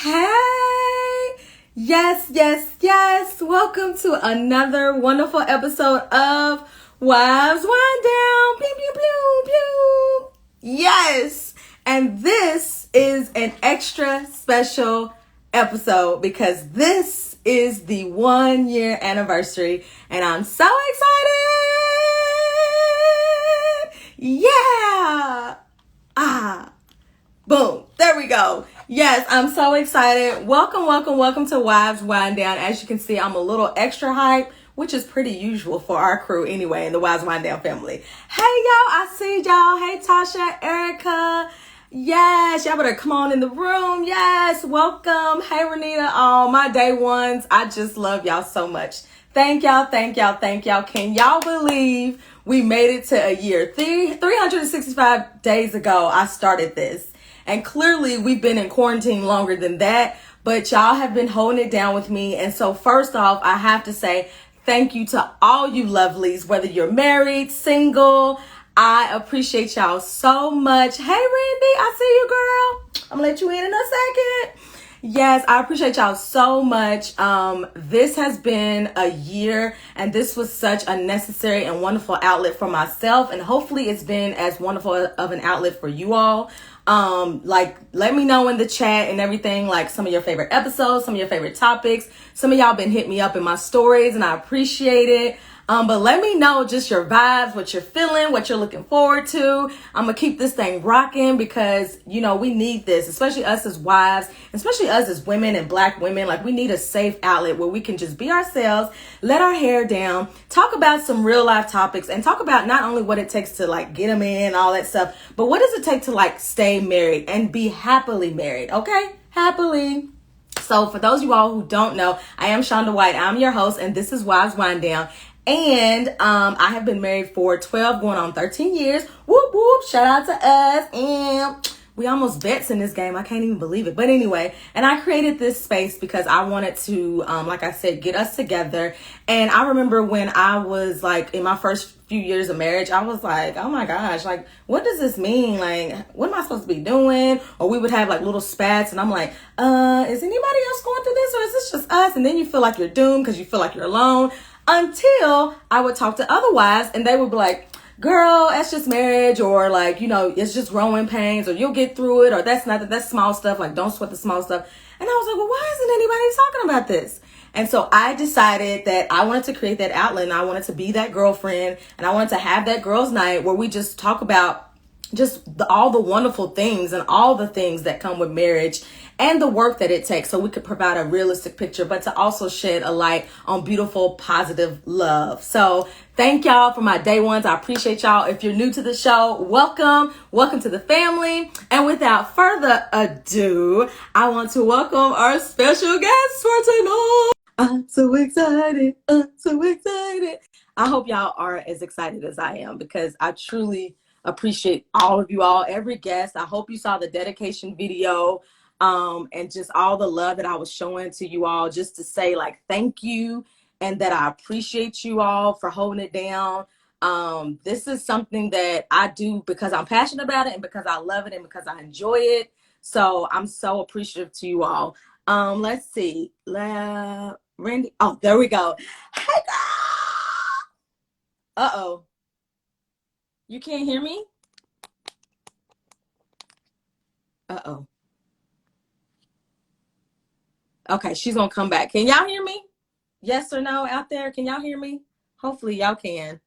Hey! Yes, yes, yes. Welcome to another wonderful episode of Wives Wind Down. Pew, pew, pew, pew. Yes! And this is an extra special episode because this is the 1 year anniversary and I'm so excited! Yeah! Boom. There we go. Yes, I'm so excited. Welcome to Wives Wind Down. As you can see, I'm a little extra hype, which is pretty usual for our crew anyway in the Wives Wind Down family. Hey, y'all. I see y'all. Hey, Tasha, Erica. Yes, y'all better come on in the room. Yes, welcome. Hey, Renita. Oh, my day ones. I just love y'all so much. Thank y'all. Can y'all believe we made it to a year? 365 days ago, I started this. And clearly, we've been in quarantine longer than that, but y'all have been holding it down with me. And so first off, I have to say thank you to all you lovelies, whether you're married, single. I appreciate y'all so much. Hey, Randy, I see you, girl. I'm gonna let you in a second. Yes, I appreciate y'all so much. This has been a year, and this was such a necessary and wonderful outlet for myself, and hopefully it's been as wonderful of an outlet for you all. Let me know in the chat and everything, like some of your favorite episodes, some of your favorite topics. Some of y'all been hitting me up in my stories, and I appreciate it. But let me know just your vibes, what you're feeling, what you're looking forward to. I'm going to keep this thing rocking because, you know, we need this, especially us as wives, especially us as women and Black women. Like, we need a safe outlet where we can just be ourselves, let our hair down, talk about some real life topics, and talk about not only what it takes to like get them in, all that stuff, but what does it take to like stay married and be happily married. Okay? Happily. So for those of you all who don't know, I am Shonda White. I'm your host, and this is Wives Wind Down. And I have been married for 12 going on 13 years. Whoop, whoop. Shout out to us. And we almost vets in this game. I can't even believe it. But anyway, and I created this space because I wanted to, like I said, get us together. And I remember when I was like in my first few years of marriage, I was like, oh my gosh, like, what does this mean? Like, what am I supposed to be doing? Or we would have like little spats. And I'm like, is anybody else going through this? Or is this just us? And then you feel like you're doomed because you feel like you're alone. Until I would talk to other wives and they would be like, girl, that's just marriage, or like, you know, it's just growing pains, or you'll get through it, or that's small stuff, like don't sweat the small stuff. And I was like, well, why isn't anybody talking about this? And so I decided that I wanted to create that outlet, and I wanted to be that girlfriend, and I wanted to have that girls' night where we just talk about just all the wonderful things and all the things that come with marriage and the work that it takes, so we could provide a realistic picture, but to also shed a light on beautiful, positive love. So thank y'all for my day ones. I appreciate y'all. If you're new to the show, welcome to the family. And without further ado, I want to welcome our special guest for tonight. I'm so excited. I hope y'all are as excited as I am, because I truly appreciate all of you all, every guest. I hope you saw the dedication video, and just all the love that I was showing to you all, just to say like thank you, and that I appreciate you all for holding it down. This is something that I do because I'm passionate about it, and because I love it, and because I enjoy it. So I'm so appreciative to you all. Let's see. Randy. Oh, there we go. Hey, girl. Uh-oh. You can't hear me? Uh-oh. Okay, she's gonna come back. Can y'all hear me? Yes or no out there? Can y'all hear me? Hopefully y'all can.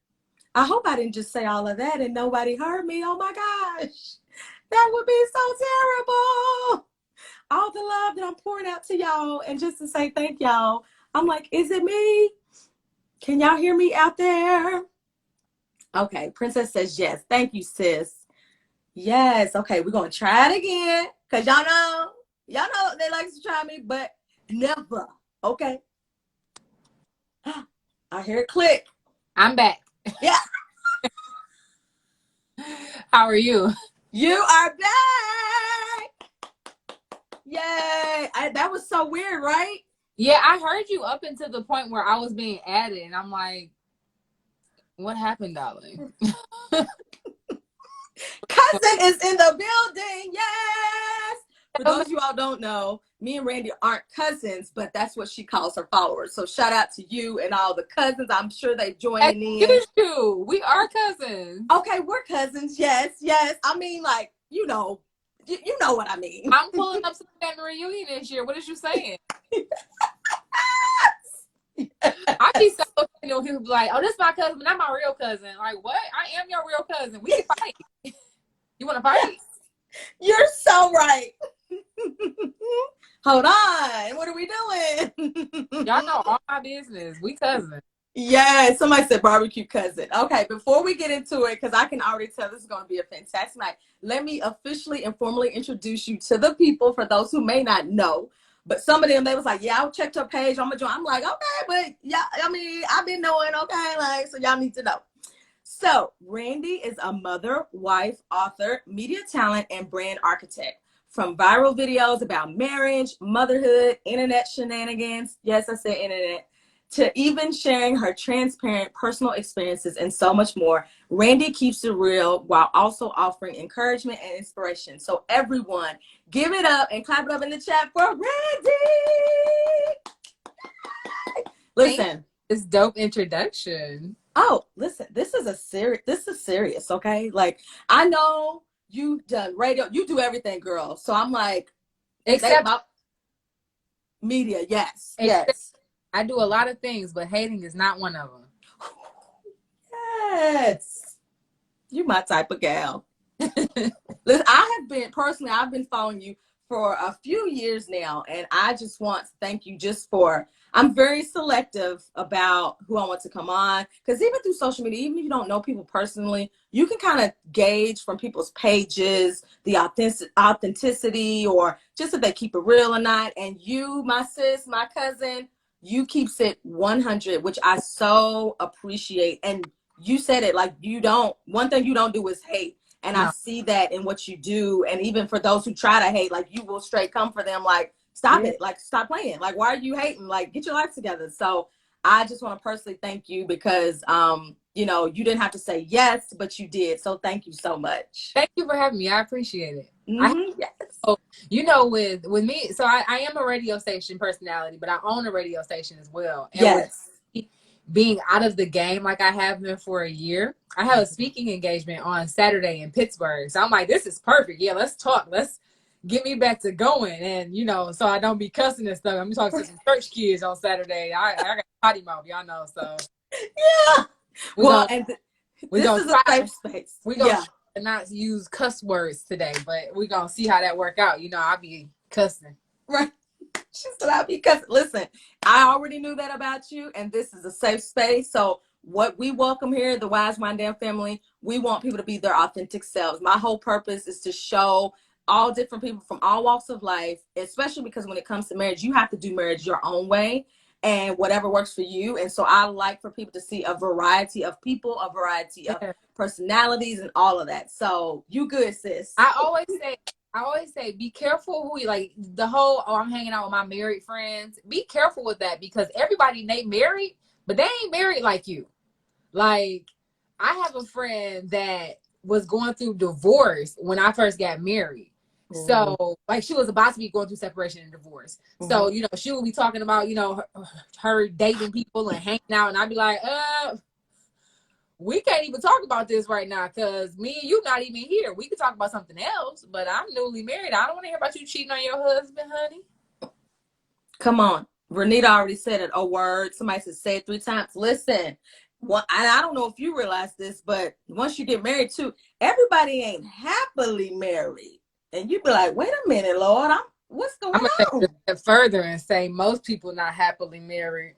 I hope I didn't just say all of that and nobody heard me. Oh my gosh. That would be so terrible. All the love that I'm pouring out to y'all, and just to say thank y'all. I'm like, is it me? Can y'all hear me out there? Okay, Princess says yes. Thank you, sis. Yes. Okay, we're gonna try it again, because y'all know they like to try me, but never. Okay. I hear it click. I'm back. Yeah. How are you? You are back. Yay. That was so weird, right? Yeah, I heard you up until the point where I was being added, and I'm like, what happened, darling? Cousin is in the building. Yes. For those of you all don't know, me and Randi aren't cousins, but that's what she calls her followers. So shout out to you and all the cousins. I'm sure they joining in. Excuse you. We are cousins. Okay, we're cousins. Yes, yes. I mean, like, you know what I mean. I'm pulling up some family reunion this year. What is you saying? I be so offended when people be like, "Oh, this is my cousin, but not my real cousin." Like, what? I am your real cousin. We can fight. You want to fight? You're so right. Hold on. What are we doing? Y'all know all my business. We cousins. Yeah, somebody said barbecue cousin. Okay, before we get into it, because I can already tell this is going to be a fantastic night, let me officially and formally introduce you to the people for those who may not know. But some of them, they was like, yeah, I checked her page. I'm going to join. I'm like, okay, but yeah, I mean, I've been knowing, okay, like, so y'all need to know. So Randi is a mother, wife, author, media talent, and brand architect. From viral videos about marriage, motherhood, internet shenanigans, yes, I said internet, to even sharing her transparent personal experiences and so much more, Randi keeps it real while also offering encouragement and inspiration. So everyone, give it up and clap it up in the chat for Randi. Listen. It's dope introduction. Oh, listen, this is serious, okay? Like, I know you done radio, you do everything, girl. So I'm like, except media, yes, yes. I do a lot of things, but hating is not one of them. Yes. You my type of gal. Listen, I've been following you for a few years now, and I just want to thank you I'm very selective about who I want to come on, because even through social media, even if you don't know people personally, you can kind of gauge from people's pages the authenticity, or just if they keep it real or not. And you, my sis, my cousin, you keeps it 100, which I so appreciate. And you said it, like, one thing you don't do is hate. And no. I see that in what you do. And even for those who try to hate, like, you will straight come for them, like, stop it, like, stop playing. Like, why are you hating? Like, get your life together. So I just want to personally thank you because, you didn't have to say yes, but you did. So thank you so much. Thank you for having me. I appreciate it. Yes. So, with me, so I am a radio station personality, but I own a radio station as well. And yes. Being out of the game like I have been for a year, I have a speaking engagement on Saturday in Pittsburgh. So I'm like, this is perfect. Yeah, let's talk. Let's get me back to going. And, so I don't be cussing and stuff. I'm talking to some church kids on Saturday. I got potty mouth, y'all know. So, yeah. This is a safe space. We're going to not use cuss words today, but we're going to see how that work out. I'll be cussing. Right. She said, I'll be cussing. Listen, I already knew that about you, and this is a safe space. So what we welcome here, the Wise Wind Down family, we want people to be their authentic selves. My whole purpose is to show all different people from all walks of life, especially because when it comes to marriage, you have to do marriage your own way and whatever works for you. And so I like for people to see a variety of people, a variety of personalities, and all of that. So you good, sis. I always say, be careful who you like. The whole, I'm hanging out with my married friends. Be careful with that, because everybody, they married, but they ain't married like you. Like, I have a friend that was going through divorce when I first got married. Mm-hmm. So, like, she was about to be going through separation and divorce. Mm-hmm. So, she would be talking about, her dating people and hanging out. And I'd be like, we can't even talk about this right now because me and you not even here. We could talk about something else, but I'm newly married. I don't want to hear about you cheating on your husband, honey. Come on. Renita already said it. A word. Somebody said say it 3 times. Listen, I don't know if you realize this, but once you get married too, everybody ain't happily married. And you be like, wait a minute, Lord, what's going on? I'm going to take it further and say most people not happily married.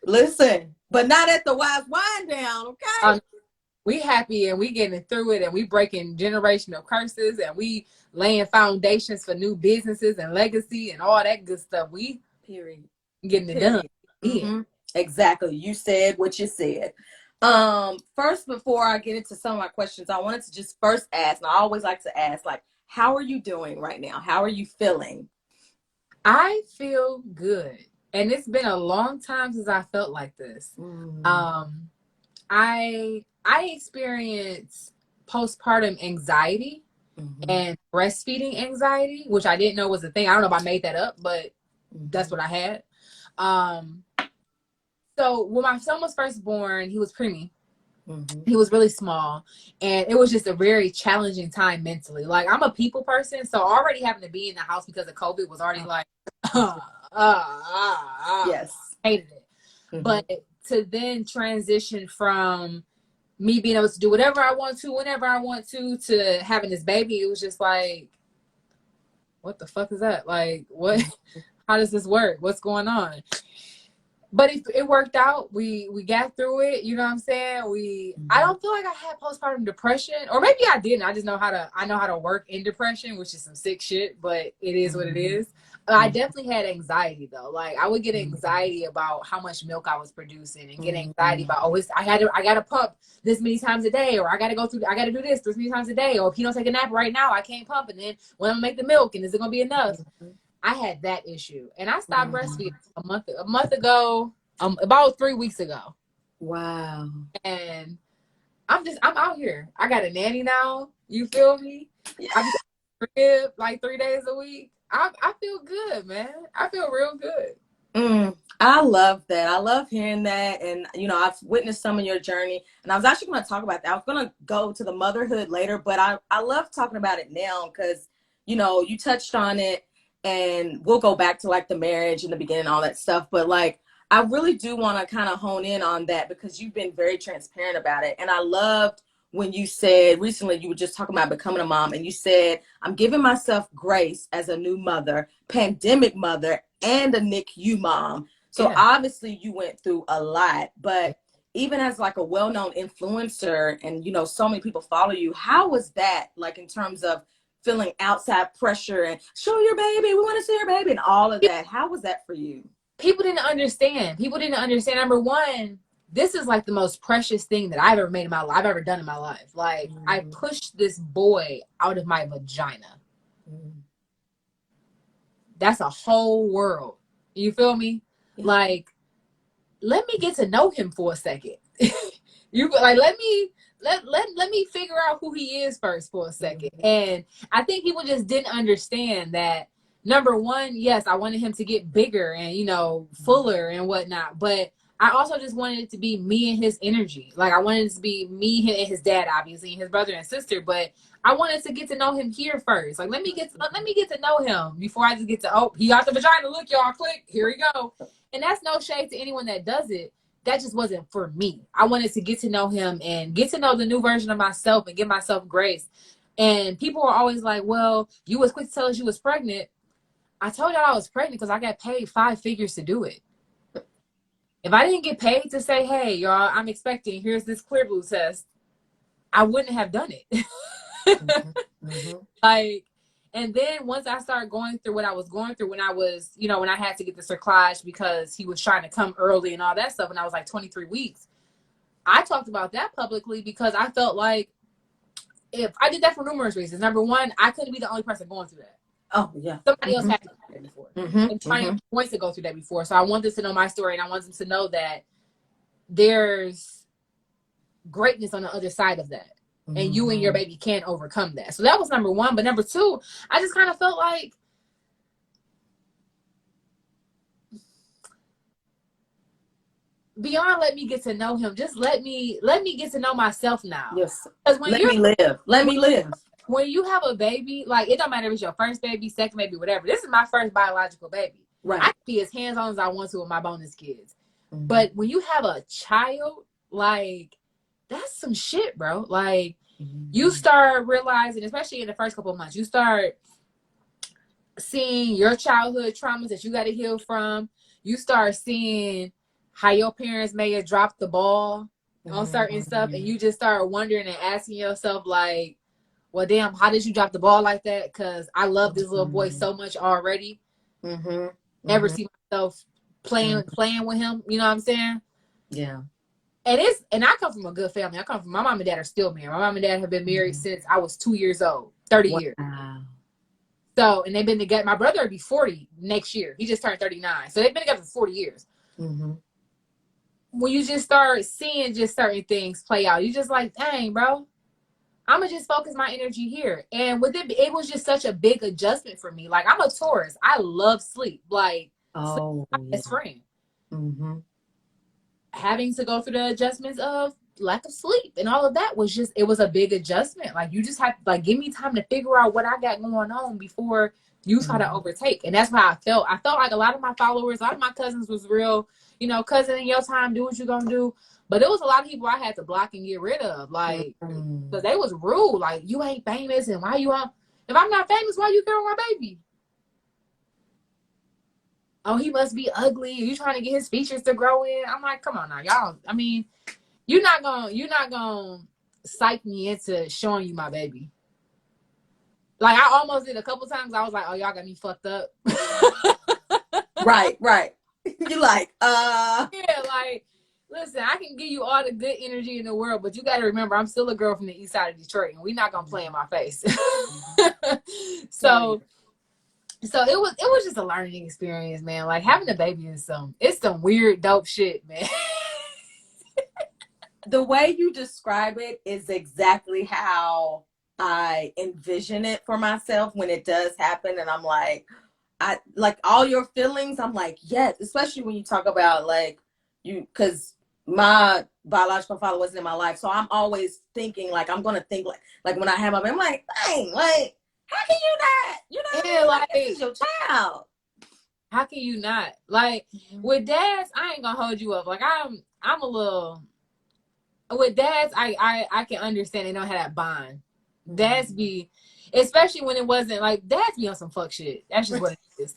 Listen, but not at the Wise Wind Down, okay? We happy and we getting through it, and we breaking generational curses, and we laying foundations for new businesses and legacy and all that good stuff. We getting it done. Mm-hmm. Exactly. You said what you said. First, before I get into some of my questions, I wanted to just first ask, and I always like to ask, like, how are you doing right now? How are you feeling? I feel good. And it's been a long time since I felt like this. Mm. I experienced postpartum anxiety and breastfeeding anxiety, which I didn't know was a thing. I don't know if I made that up, but that's what I had. So when my son was first born, he was preemie. He was really small, and it was just a very challenging time mentally. Like, I'm a people person, so already having to be in the house because of COVID was already like, yes, hated it. But to then transition from me being able to do whatever I want to, whenever I want to having this baby, it was just like, what the fuck is that? Like, what? How does this work? What's going on? But it worked out. We got through it. You know what I'm saying? I don't feel like I had postpartum depression, or maybe I didn't. I just know how to work in depression, which is some sick shit, but it is what it is. I definitely had anxiety though. Like, I would get anxiety about how much milk I was producing, and get anxiety about, oh, I gotta pump this many times a day, or I gotta do this many times a day, or if he don't take a nap right now, I can't pump, and then when I'm gonna make the milk, and is it gonna be enough? I had that issue, and I stopped breastfeeding a month ago, about 3 weeks ago. Wow. And I'm out here. I got a nanny now. You feel me? I be crib like 3 days a week. I feel good, man. I feel real good. I love that. I love hearing that. And, you know, I've witnessed some of your journey, and I was actually going to talk about that. I was going to go to the motherhood later, but I love talking about it now because, you know, you touched on it, and we'll go back to like the marriage in the beginning, all that stuff. But like, I really do want to kind of hone in on that because you've been very transparent about it. And I loved when you said recently, you were just talking about becoming a mom, and you said, I'm giving myself grace as a new mother, pandemic mother, and a NICU mom. So obviously you went through a lot, but even as like a well-known influencer, and, you know, so many people follow you, how was that like in terms of feeling outside pressure and show your baby, we want to see your baby, and all of that? How was that for you? People didn't understand. Number one, this is like the most precious thing that I've ever done in my life. Like, I pushed this boy out of my vagina. That's a whole world. You feel me? Yeah. Like, let me get to know him for a second. Let me figure out who he is first for a second. And I think people just didn't understand that. Number one, yes, I wanted him to get bigger and, you know, fuller and whatnot. But I also just wanted it to be me and his energy. Like, I wanted it to be me, him, and his dad, obviously, and his brother and sister. But I wanted to get to know him here first. Like, let me get to know him before I just get to, oh, he got the vagina. Look, y'all, click. Here we go. And that's no shade to anyone that does it. That just wasn't for me. I wanted to get to know him and get to know the new version of myself and give myself grace. And people were always like, well, you was quick to tell us you was pregnant. I told y'all I was pregnant because I got paid 5 figures to do it. If I didn't get paid to say, hey, y'all, I'm expecting, here's this 𝘬𝘂𝘰𝘥𝘺 test, I wouldn't have done it. Like, and then once I started going through what I was going through when I was, you know, when I had to get the 𝘧𝘂𝘁 because he was trying to come early and all that stuff, and I was like 23 weeks. I talked about that publicly because I felt like if I did that for numerous reasons. Number one, I couldn't be the only person going through that. Oh, yeah. Somebody else had to go through that before. And trying to go through that before. So I want them to know my story, and I want them to know that there's greatness on the other side of that. And you and your baby can't overcome that. So that was number one. But number two, I just kind of felt like beyond let me get to know him, just let me get to know myself now. Yes. Because when let me live. When you have a baby, like, it don't matter if it's your first baby, second baby, whatever. This is my first biological baby. Right. I can be as hands-on as I want to with my bonus kids. But when you have a child, like, that's some shit, bro. Like, you start realizing, especially in the first couple of months, you start seeing your childhood traumas that you got to heal from. You start seeing how your parents may have dropped the ball on certain stuff, and you just start wondering and asking yourself, like, well, damn, how did you drop the ball like that? Because I love this little boy so much already. Never see myself playing with him. You know what I'm saying? Yeah. And I come from a good family. My mom and dad are still married. My mom and dad have been married since I was 2 years old, 30 years. So, and they've been together. My brother will be 40 next year. He just turned 39. So they've been together for 40 years. when you just start seeing just certain things play out, you just like, dang, bro, I'm gonna just focus my energy here. And with it was just such a big adjustment for me. Like, I'm a Taurus. I love sleep. Like, sleep is my best friend. Mm-hmm. Having to go through the adjustments of lack of sleep and all of that was just, it was a big adjustment. Like, you just have to, like, give me time to figure out what I got going on before you try to overtake. And that's how I felt. I felt like a lot of my followers, a lot of my cousins was real, you know, cousin in your time, do what you gonna do. But it was a lot of people I had to block and get rid of, like, because they was rude. Like, you ain't famous, and why you on? If I'm not famous, why you care my baby? Oh, he must be ugly. You trying to get his features to grow in? I'm like, come on now, y'all. I mean, you're not gonna psych me into showing you my baby. Like, I almost did a couple times. I was like, oh, y'all got me fucked up. Right. You like, yeah, like, listen, I can give you all the good energy in the world, but you got to remember, I'm still a girl from the east side of Detroit, and we're not gonna play in my face. So it was just a learning experience, man. Like, having a baby is some weird dope shit, man. The way you describe it is exactly how I envision it for myself when it does happen. And I'm like, I like all your feelings. I'm like, yes, especially when you talk about like because my biological father wasn't in my life. So I'm always thinking like, I'm going to think like when I have my baby, I'm like, dang, like, how can you not? You know, Yeah, like, this is your child. How can you not? Like, with dads, I ain't gonna hold you up. Like, I'm a little, with dads, I can understand they don't have that bond. Dads be, especially when it wasn't like, dads be on some fuck shit. That's just what it is.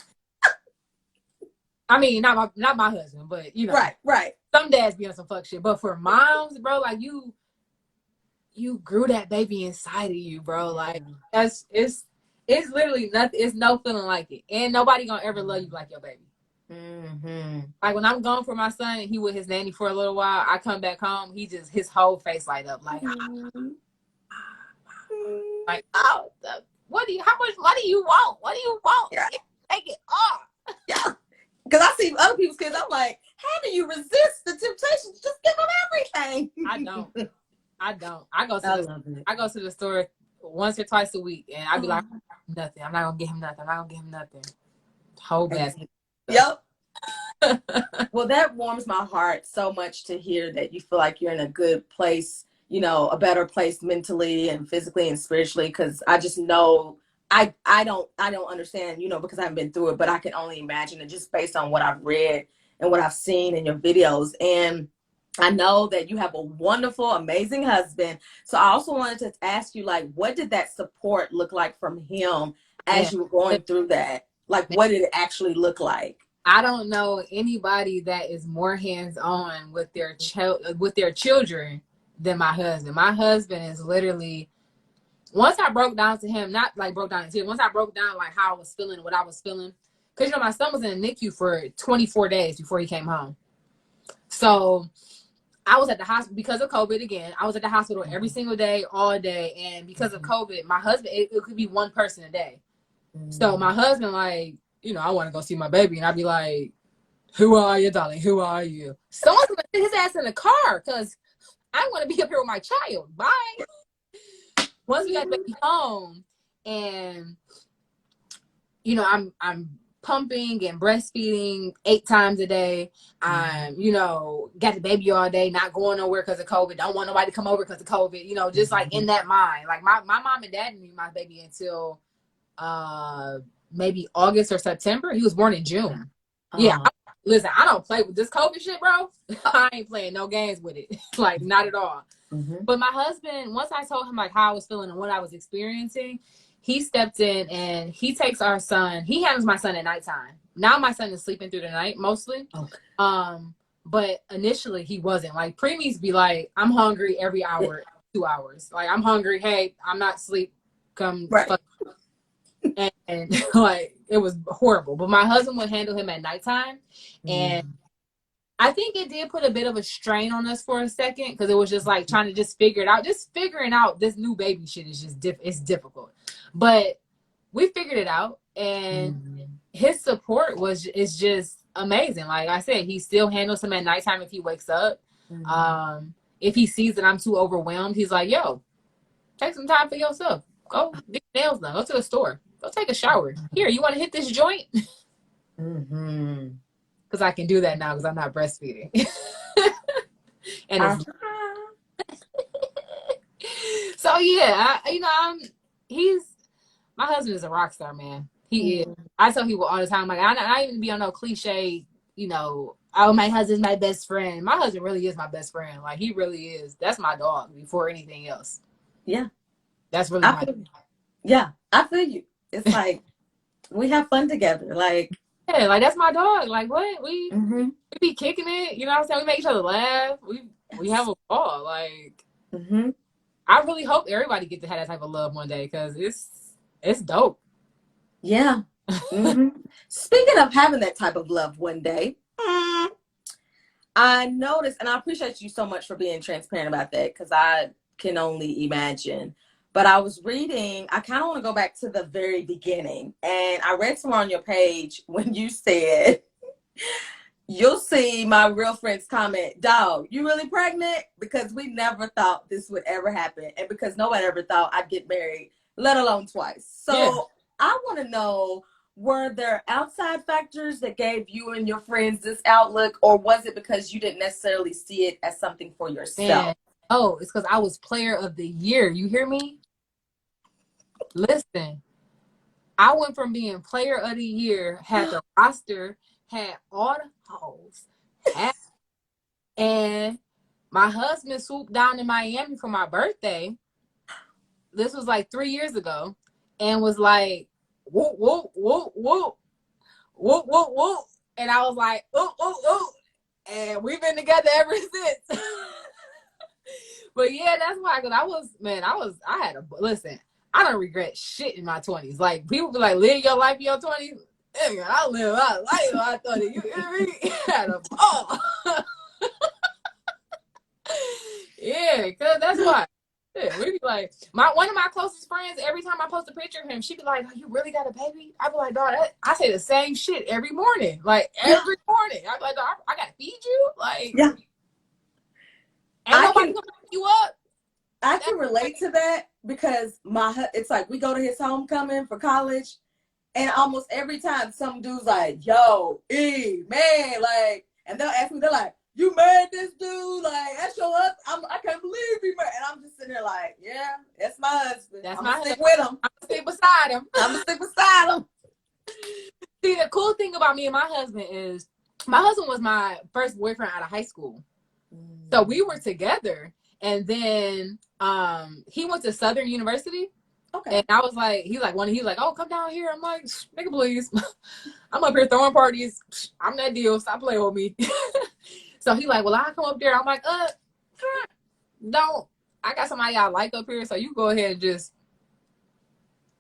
I mean, not my husband, but you know, right. Some dads be on some fuck shit, but for moms, bro, like you grew that baby inside of you, bro. Like, it's literally nothing. It's no feeling like it, and nobody gonna ever love you like your baby. Like, when I'm gone for my son and he with his nanny for a little while, I come back home, his whole face light up like, like, oh, how much money you want? What do you want? Yeah. Take it off. Yeah. Because I see other people's kids, I'm like, how do you resist the temptation to just give them everything? I don't. I go to the store once or twice a week, and I be like, nothing. I'm not gonna get him nothing. Whole basket. Yep. Well, that warms my heart so much to hear that you feel like you're in a good place, you know, a better place mentally and physically and spiritually. Because I just know I don't understand, you know, because I haven't been through it, but I can only imagine it just based on what I've read and what I've seen in your videos. And I know that you have a wonderful, amazing husband. So I also wanted to ask you, like, what did that support look like from him as you were going through that? Like, what did it actually look like? I don't know anybody that is more hands-on with their children than my husband. My husband is literally, once I broke down to him, not like broke down in tears, once I broke down like how I was feeling, what I was feeling, because, you know, my son was in the NICU for 24 days before he came home. So I was at the hospital because of COVID again. I was at the hospital every single day, all day. And because of COVID, my husband, it could be one person a day. So my husband, like, you know, I want to go see my baby. And I'd be like, who are you, darling? Who are you? Someone's going to sit his ass in the car because I want to be up here with my child. Bye. Once we got baby home and, you know, I'm pumping and breastfeeding 8 times a day. I'm, you know, got the baby all day, not going nowhere because of COVID. Don't want nobody to come over because of COVID. You know, just like in that mind. Like, my mom and dad didn't meet my baby until maybe August or September. He was born in June. Yeah. Listen, I don't play with this COVID shit, bro. I ain't playing no games with it. Like, not at all. But my husband, once I told him like how I was feeling and what I was experiencing, he stepped in and he takes our son. He handles my son at nighttime. Now my son is sleeping through the night mostly. Okay. But initially he wasn't. Like, preemies be like, I'm hungry every hour, 2 hours. Like, I'm hungry. Hey, I'm not asleep. Come. Right. And like, it was horrible. But my husband would handle him at nighttime. And I think it did put a bit of a strain on us for a second, because it was just like trying to just figure it out. Just figuring out this new baby shit is just it's difficult. But we figured it out, and his support is just amazing. Like I said, he still handles him at nighttime if he wakes up. If he sees that I'm too overwhelmed, he's like, yo, take some time for yourself. Go get your nails done. Go to the store. Go take a shower. Here, you want to hit this joint? Because I can do that now because I'm not breastfeeding. And it's so yeah, he's my husband is a rock star, man. He is. I tell people all the time, like I even be on no cliche, oh, my husband's my best friend. My husband really is my best friend. Like he really is. That's my dog before anything else. Yeah. That's really my dog. Yeah, I feel you. It's like we have fun together. Like yeah, like that's my dog. Like what? We be kicking it, you know what I'm saying? We make each other laugh. We have a ball. Like I really hope everybody get to have that type of love one day because it's dope. Yeah. Speaking of having that type of love one day, I noticed, and I appreciate you so much for being transparent about that because I can only imagine. But I was reading, I kind of want to go back to the very beginning. And I read somewhere on your page when you said, you'll see my real friends comment, dog, you really pregnant? Because we never thought this would ever happen. And because nobody ever thought I'd get married, let alone twice. So yeah. I want to know, were there outside factors that gave you and your friends this outlook? Or was it because you didn't necessarily see it as something for yourself? Man. Oh, it's because I was player of the year. You hear me? Listen, I went from being player of the year, had the roster, had all the hoes, and my husband swooped down to Miami for my birthday. This was like 3 years ago, and was like, whoop, whoop, whoop, whoop, whoop, whoop, whoop. And I was like, ooh, ooh, ooh. And we've been together ever since. But yeah, that's why, because listen, I don't regret shit in my 20s. Like, people be like, live your life in your 20s. Yeah, I live my life in my 20s. You hear me? Had a ball. Yeah, because that's why. Yeah, we be like, one of my closest friends, every time I post a picture of him, she be like, oh, you really got a baby? I be like, dog, I say the same shit every morning. Like, every morning. I be like, dog, I got to feed you? Like, yeah. Ain't nobody gonna pick you up. I can relate to that because it's like we go to his homecoming for college, and almost every time some dude's like, yo, man, like, and they'll ask me, they're like, you married this dude? Like, that's your husband? I can't believe he married. And I'm just sitting there like, yeah, that's my husband. I'm gonna stick with him. I'm gonna stick beside him. I'm gonna stick beside him. See, the cool thing about me and my husband is my husband was my first boyfriend out of high school. So we were together, and then he went to Southern University. Okay. And I was like, he's like, oh, come down here. I'm like, nigga, please. I'm up here throwing parties. I'm that deal. Stop playing with me. So he like, well, I'll come up there. I'm like, don't. I got somebody I like up here, so you go ahead and just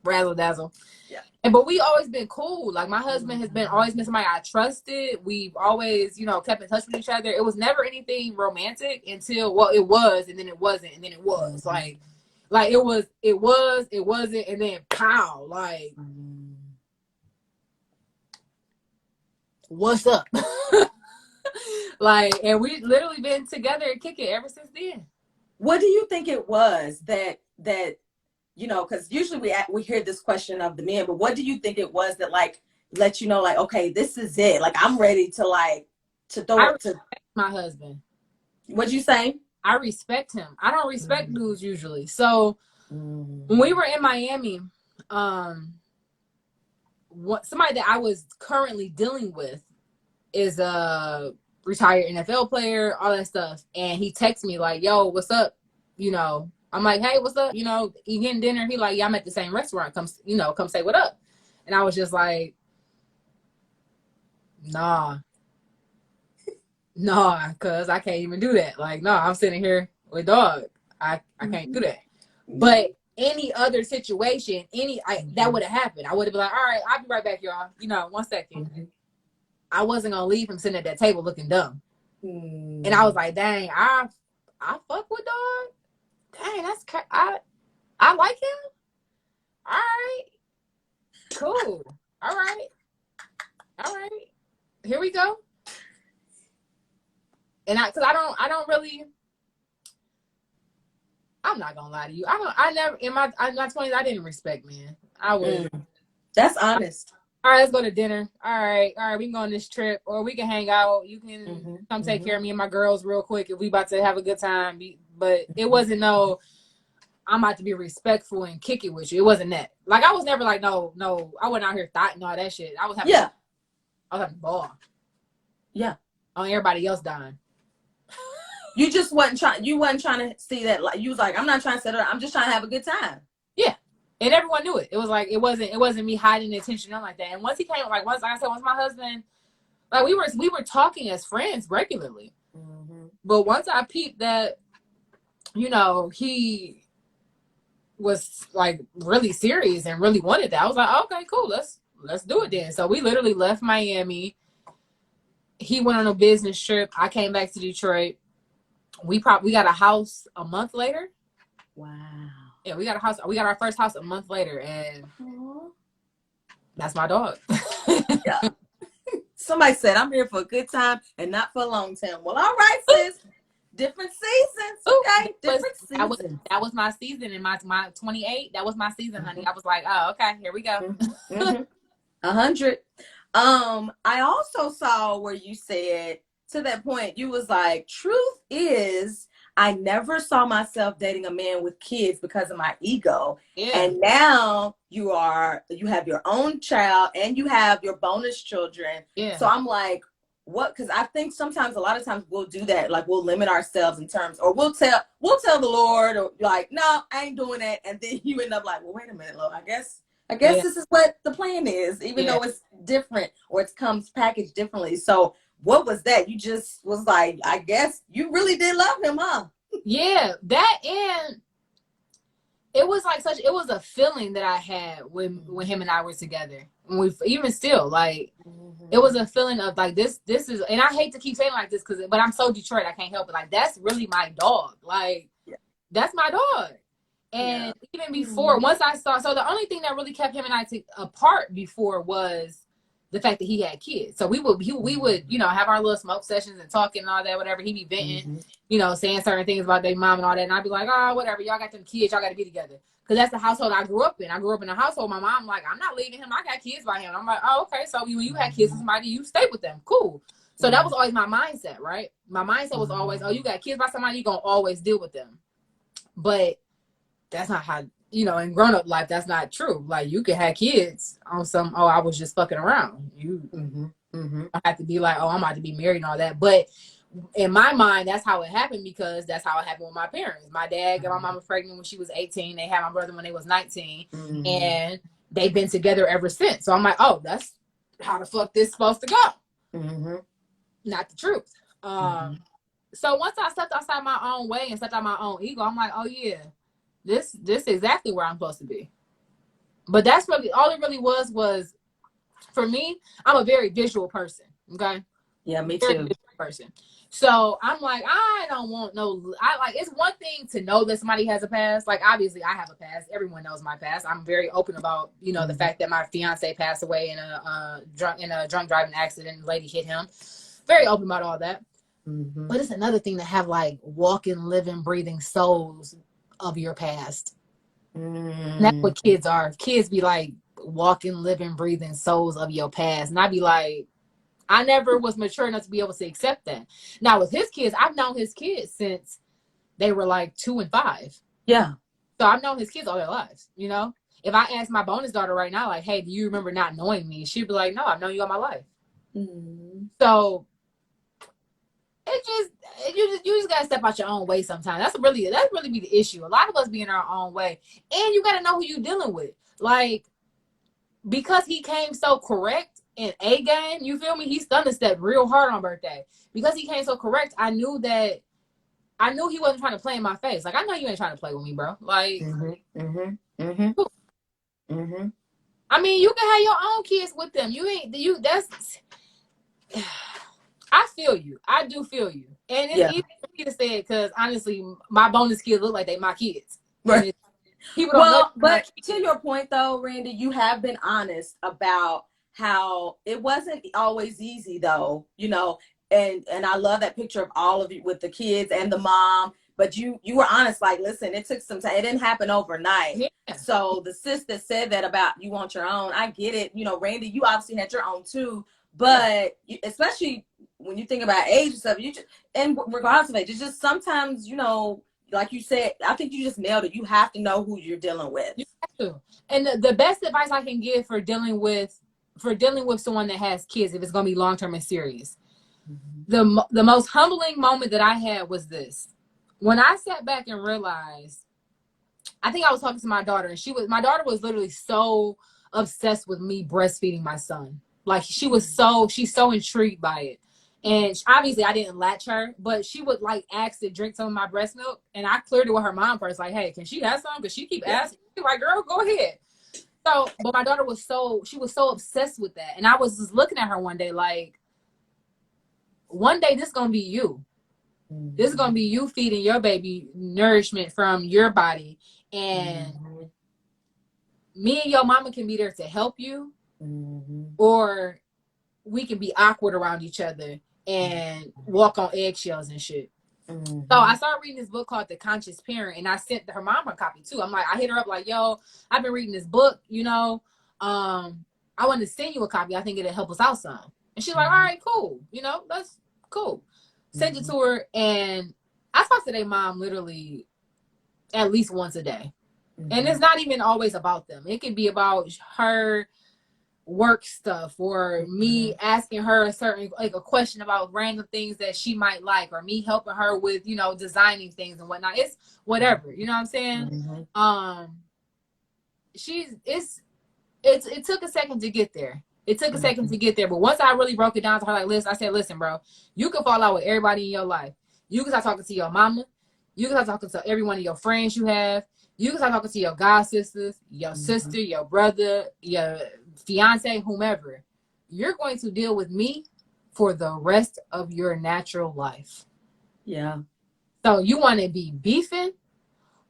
razzle dazzle. Yeah. But we always been cool. Like, my husband has always been somebody I trusted. We've always, kept in touch with each other. It was never anything romantic until, well, it was, and then it wasn't, and then it was. Like it wasn't, and then pow, like, what's up? Like, and we literally been together and kicking ever since then. What do you think it was that because usually we hear this question of the men, but what do you think it was that, like, let you know, like, okay, this is it. Like, I'm ready to, like, to throw it to my husband. What'd you say? I respect him. I don't respect dudes usually. So when we were in Miami, somebody that I was currently dealing with is a retired NFL player, all that stuff. And he texts me like, yo, what's up? I'm like, hey, what's up? You getting dinner? He like, yeah, I'm at the same restaurant. Come say what up. And I was just like, nah, cause I can't even do that. Like, no, I'm sitting here with dog. I can't do that. But any other situation, that would have happened. I would have been like, all right, I'll be right back, y'all. 1 second. I wasn't gonna leave him sitting at that table looking dumb. And I was like, dang, I fuck with dog. Dang, that's I like him. All right, cool. All right. here we go. And because I don't really, I'm not gonna lie to you. I never in my 20s I didn't respect men. I would. That's honest. All right, let's go to dinner. All right, we can go on this trip, or we can hang out. You can come take care of me and my girls real quick if we about to have a good time. But it wasn't no, I'm about to be respectful and kick it with you. It wasn't that. Like, I was never like, no, I wasn't out here thoughting all that shit. I was having a ball. Yeah. On everybody else dying. You just wasn't trying to see that. Like, you was like, I'm not trying to settle down. I'm just trying to have a good time. Yeah. And everyone knew it. It was like, it wasn't me hiding the attention on like that. And once he came, like once my husband, like we were talking as friends regularly. But once I peeped that, you know, he was like really serious and really wanted that, I was like, okay, cool, let's do it then. So we literally left Miami. He went on a business trip. I came back to Detroit. We got a house a month later. Wow. Yeah, we got a house. We got our first house a month later, and that's my dog. Yeah. Somebody said, I'm here for a good time and not for a long time. Well, all right, sis. Different seasons. Okay. Different seasons. That was my season in my 28. That was my season, honey. I was like, oh, okay, here we go. 100. I also saw where you said, to that point, you was like, truth is, I never saw myself dating a man with kids because of my ego. Yeah. And now you have your own child and you have your bonus children. Yeah. So I'm like, what? Because I think sometimes, a lot of times we'll do that. Like, we'll limit ourselves in terms, or we'll tell the Lord, or like, no, I ain't doing that. And then you end up like, well, wait a minute, Lord, I guess this is what the plan is, even though it's different, or it comes packaged differently. So what was that? You just was like, I guess you really did love him, huh? Yeah, that, and it was like it was a feeling that I had when him and I were together. Even still, like, it was a feeling of like, this is, and I hate to keep saying like this, but I'm so Detroit, I can't help it. Like, that's really my dog. Like, that's my dog. And even before, once I saw, so the only thing that really kept him and I apart before was the fact that he had kids. So we would, you know, have our little smoke sessions and talking and all that, whatever. He'd be venting, you know, saying certain things about their mom and all that. And I'd be like, oh, whatever. Y'all got them kids. Y'all got to be together. Because that's the household I grew up in. I grew up in a household. My mom, like, I'm not leaving him. I got kids by him. I'm like, oh, okay. So when you had kids with somebody, you stay with them. Cool. So that was always my mindset, right? My mindset was always, oh, you got kids by somebody, you're going to always deal with them. But that's not how, you know, in grown-up life, that's not true. Like, you could have kids on some, oh, I was just fucking around. You I have to be like, oh, I'm about to be married and all that. But in my mind, that's how it happened, because that's how it happened with my parents. My dad got my mama pregnant when she was 18. They had my brother when they was 19. And they've been together ever since. So I'm like, oh, that's how the fuck this supposed to go. Not the truth. So once I stepped outside my own way and stepped out my own ego, I'm like, oh, yeah. This is exactly where I'm supposed to be. But that's really all it really was for me. I'm a very visual person. Okay. Yeah, me too. Person. So I'm like, I don't want it's one thing to know that somebody has a past. Like, obviously I have a past. Everyone knows my past. I'm very open about, you know, the fact that my fiance passed away in a drunk driving accident. The lady hit him. Very open about all that. But it's another thing to have like walking, living, breathing souls of your past. That's what kids are. Kids be like walking, living, breathing souls of your past. And I be like, I never was mature enough to be able to accept that. Now with his kids, I've known his kids since they were like 2 and 5. Yeah. So I've known his kids all their lives, you know? If I ask my bonus daughter right now, like, hey, do you remember not knowing me? She'd be like, no, I've known you all my life. So you just gotta step out your own way sometimes. That's really be the issue. A lot of us be in our own way, and you gotta know who you dealing with. Like, because he came so correct in A game, you feel me? He stunned a step real hard on birthday. Because he came so correct, I knew he wasn't trying to play in my face. Like, I know you ain't trying to play with me, bro. Like, I mean, you can have your own kids with them. That's. I feel you. I do feel you. And it's easy for me to say it because, honestly, my bonus kids look like they my kids. Right. People don't know. But to your point, though, Randy, you have been honest about how it wasn't always easy though, you know, and I love that picture of all of you with the kids and the mom. But you were honest, like, listen, it took some time. It didn't happen overnight. Yeah. So the sis that said that about you want your own, I get it. You know, Randy, you obviously had your own too, but especially when you think about age and stuff, you just, and regardless of age, it's just sometimes, you know, like you said, I think you just nailed it. You have to know who you're dealing with. You have to. And the best advice I can give for dealing with someone that has kids, if it's going to be long-term and serious, the most humbling moment that I had was this. When I sat back and realized, I think I was talking to my daughter, and my daughter was literally so obsessed with me breastfeeding my son. Like, she's so intrigued by it. And obviously I didn't latch her, but she would like ask to drink some of my breast milk. And I cleared it with her mom first, like, hey, can she have some? Because she keep asking. She's like, girl, go ahead. So, but my daughter was so obsessed with that. And I was just looking at her one day, like, one day this is going to be you. This is going to be you feeding your baby nourishment from your body. And me and your mama can be there to help you, or we can be awkward around each other and walk on eggshells and shit. So I started reading this book called The Conscious Parent, and I sent her mom a copy too. I'm like, I hit her up like, yo, I've been reading this book, you know, I want to send you a copy. I think it'll help us out some. And she's like, all right, cool. You know, that's cool. Sent it to her, and I talk to their mom literally at least once a day. And it's not even always about them. It can be about her work stuff, or me asking her a question about random things that she might like, or me helping her with, you know, designing things and whatnot. It's whatever, you know what I'm saying? It took a second to get there. It took a second to get there, but once I really broke it down to her, like, listen, I said, listen, bro, you can fall out with everybody in your life. You can start talking to your mama. You can start talking to every one of your friends you have. You can start talking to your god sisters, your sister, your brother, your fiance, whomever. You're going to deal with me for the rest of your natural life. Yeah. So you want to be beefing,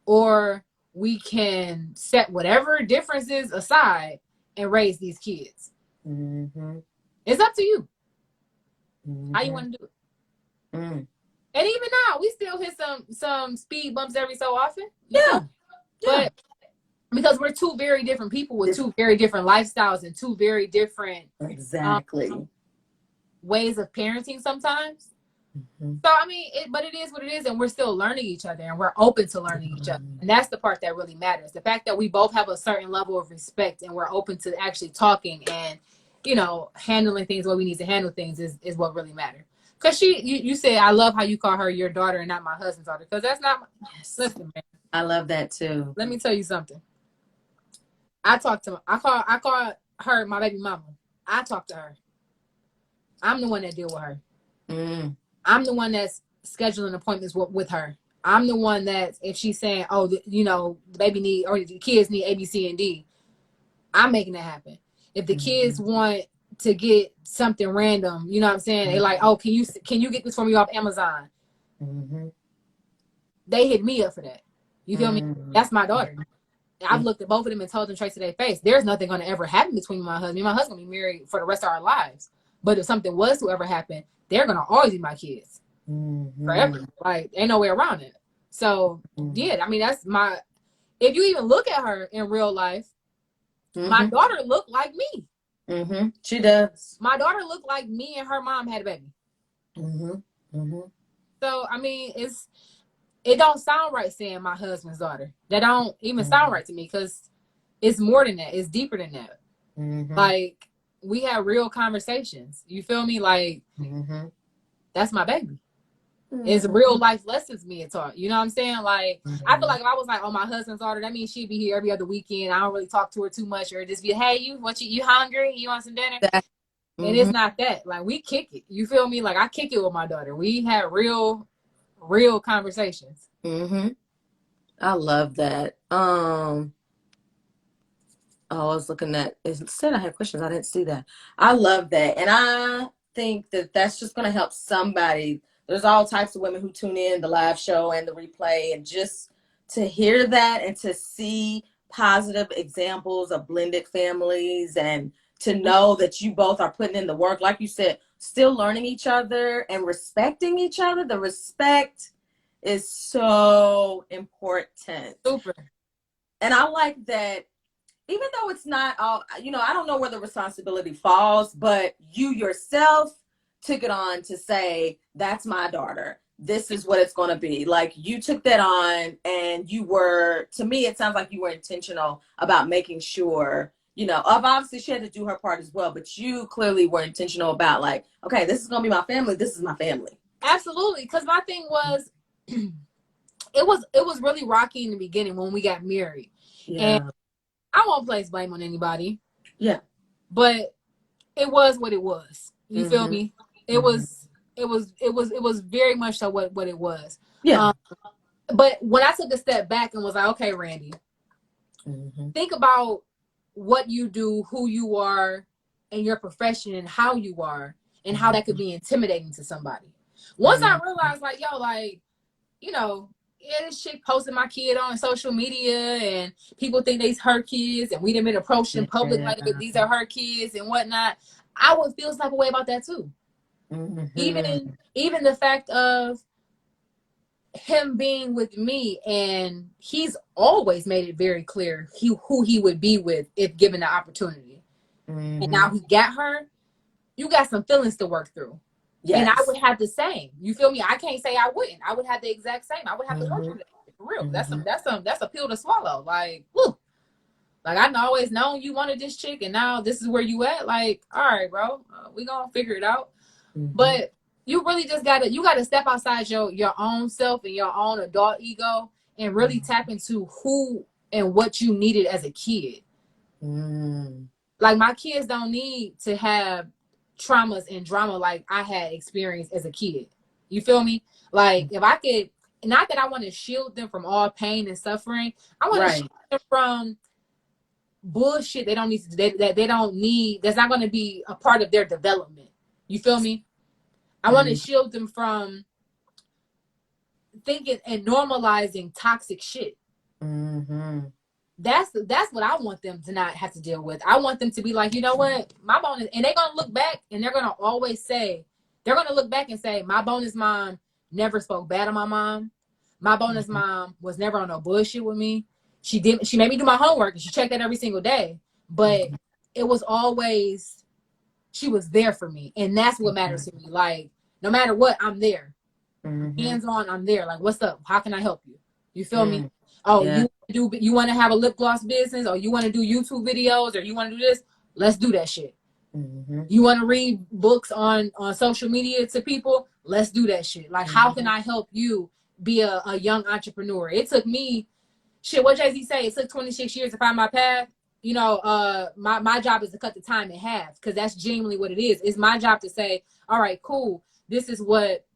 or we can set whatever differences aside and raise these kids. It's up to you. How you want to do it. And even now, we still hit some speed bumps every so often. Yeah. But because we're two very different people with two very different lifestyles and two very different ways of parenting sometimes. So, I mean, but it is what it is, and we're still learning each other, and we're open to learning each other. And that's the part that really matters. The fact that we both have a certain level of respect, and we're open to actually talking and, you know, handling things the way we need to handle things is what really matters. Because you say, I love how you call her your daughter and not my husband's daughter. Because that's not listen, man. I love that too. Let me tell you something. I call her my baby mama. I talk to her. I'm the one that deal with her. I'm the one that's scheduling appointments with her. I'm the one that, if she's saying, oh, you know, the baby need, or the kids need A, B, C, and D, I'm making that happen. If the kids want to get something random, you know what I'm saying? They're like, oh, can you get this for me off Amazon? They hit me up for that. You feel me? That's my daughter. I've looked at both of them and told them straight to their face, there's nothing going to ever happen between my husband. Me and my husband will be married for the rest of our lives. But if something was to ever happen, they're going to always be my kids. Forever. Like, ain't no way around it. So, yeah, I mean, that's if you even look at her in real life, my daughter looked like me. She does. My daughter looked like me and her mom had a baby. So, I mean, it don't sound right saying my husband's daughter. That don't even sound right to me, because it's more than that. It's deeper than that. Like, we have real conversations. You feel me? Like, that's my baby. It's real life lessons being taught. You know what I'm saying? Like, I feel like if I was like, oh, my husband's daughter, that means she'd be here every other weekend. I don't really talk to her too much, or just be, hey, you hungry? You want some dinner? And it's not that. Like, we kick it. You feel me? Like, I kick it with my daughter. We had real conversations. I love that. I was looking at, it said I had questions. I didn't see that. I love that. And I think that that's just going to help somebody. There's all types of women who tune in the live show and the replay, and just to hear that and to see positive examples of blended families, and to know that you both are putting in the work, like you said, still learning each other and respecting each other. The respect is so important. Super. And I like that, even though it's not all, you know, I don't know where the responsibility falls, but you yourself took it on to say, that's my daughter. This is what it's going to be. Like, you took that on, and you were, to me, it sounds like you were intentional about making sure, you know, obviously she had to do her part as well, but you clearly were intentional about, like, okay, this is going to be my family. This is my family. Absolutely. Because my thing was, it was really rocky in the beginning when we got married. Yeah. And I won't place blame on anybody. Yeah. But it was what it was. You feel me? It was very much so what it was. Yeah. But when I took a step back and was like, okay, Randy, think about what you do, who you are, and your profession, and how you are, and how that could be intimidating to somebody. Once I realized, like, yo, like, you know, yeah, this chick posted my kid on social media, and people think they's her kids, and we done been approached in public like these are her kids and whatnot. I would feel some type of way about that too. Even the fact of him being with me, and he's always made it very clear who he would be with if given the opportunity. And now he got her. You got some feelings to work through. Yes. And I would have the same. You feel me? I can't say I wouldn't. I would have the exact same. I would have to work through that. For real. That's a pill to swallow. Like, whew. Like, I've always known you wanted this chick, and now this is where you at. Like, all right, bro, we gonna figure it out. But you really just gotta step outside your own self and your own adult ego, and really tap into who and what you needed as a kid. Like, my kids don't need to have traumas and drama like I had experienced as a kid. You feel me? Like, if I could, not that I want to shield them from all pain and suffering, I want to shield them from bullshit they don't need to, that they don't need, that's not going to be a part of their development. You feel me? I want to shield them from thinking and normalizing toxic shit. That's what I want them to not have to deal with. I want them to be like, you know what, my bonus, and they're gonna look back and they're gonna always say, they're gonna look back and say, my bonus mom never spoke bad on my mom. My bonus mom was never on no bullshit with me. She made me do my homework, and she checked that every single day. But it was always, she was there for me, and that's what matters to me. Like, no matter what, I'm there. Hands on, I'm there. Like, what's up? How can I help you? You feel me? Oh, you want to have a lip gloss business, or you want to do YouTube videos, or you want to do this? Let's do that shit. You want to read books on social media to people? Let's do that shit. Like, how can I help you be a young entrepreneur? It took me, shit, what Jay-Z say? It took 26 years to find my path. You know, my job is to cut the time in half, because that's genuinely what it is. It's my job to say, all right, cool. This is what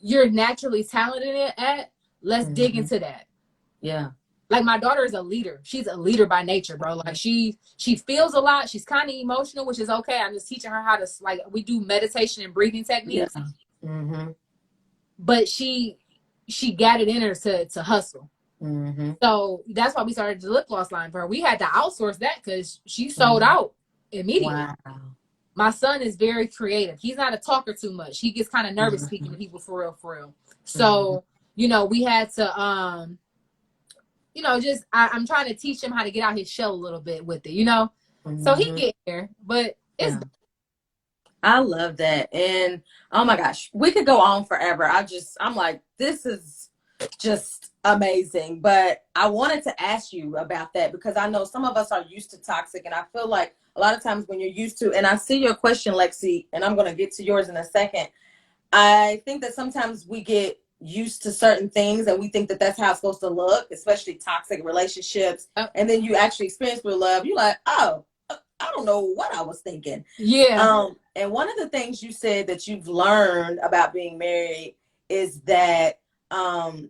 you're naturally talented at. Let's dig into that. Yeah. Like, my daughter is a leader. She's a leader by nature, bro. Like, she feels a lot. She's kind of emotional, which is okay. I'm just teaching her how to, like, we do meditation and breathing techniques. But she got it in her to hustle. So that's why we started the lip gloss line for her. We had to outsource that because she sold out immediately. Wow. My son is very creative. He's not a talker too much. He gets kind of nervous speaking to people for real. So, you know, we had to, you know, just, I'm trying to teach him how to get out his shell a little bit with it, you know? So he get there, but it's... I love that. And oh my gosh, we could go on forever. I'm like, this is just amazing. But I wanted to ask you about that, because I know some of us are used to toxic, and I feel like a lot of times when you're used to, and I see your question, Lexi, and I'm going to get to yours in a second. I think that sometimes we get used to certain things and we think that that's how it's supposed to look, especially toxic relationships. And then you actually experience real love. You're like, oh, I don't know what I was thinking. Yeah. And one of the things you said that you've learned about being married is that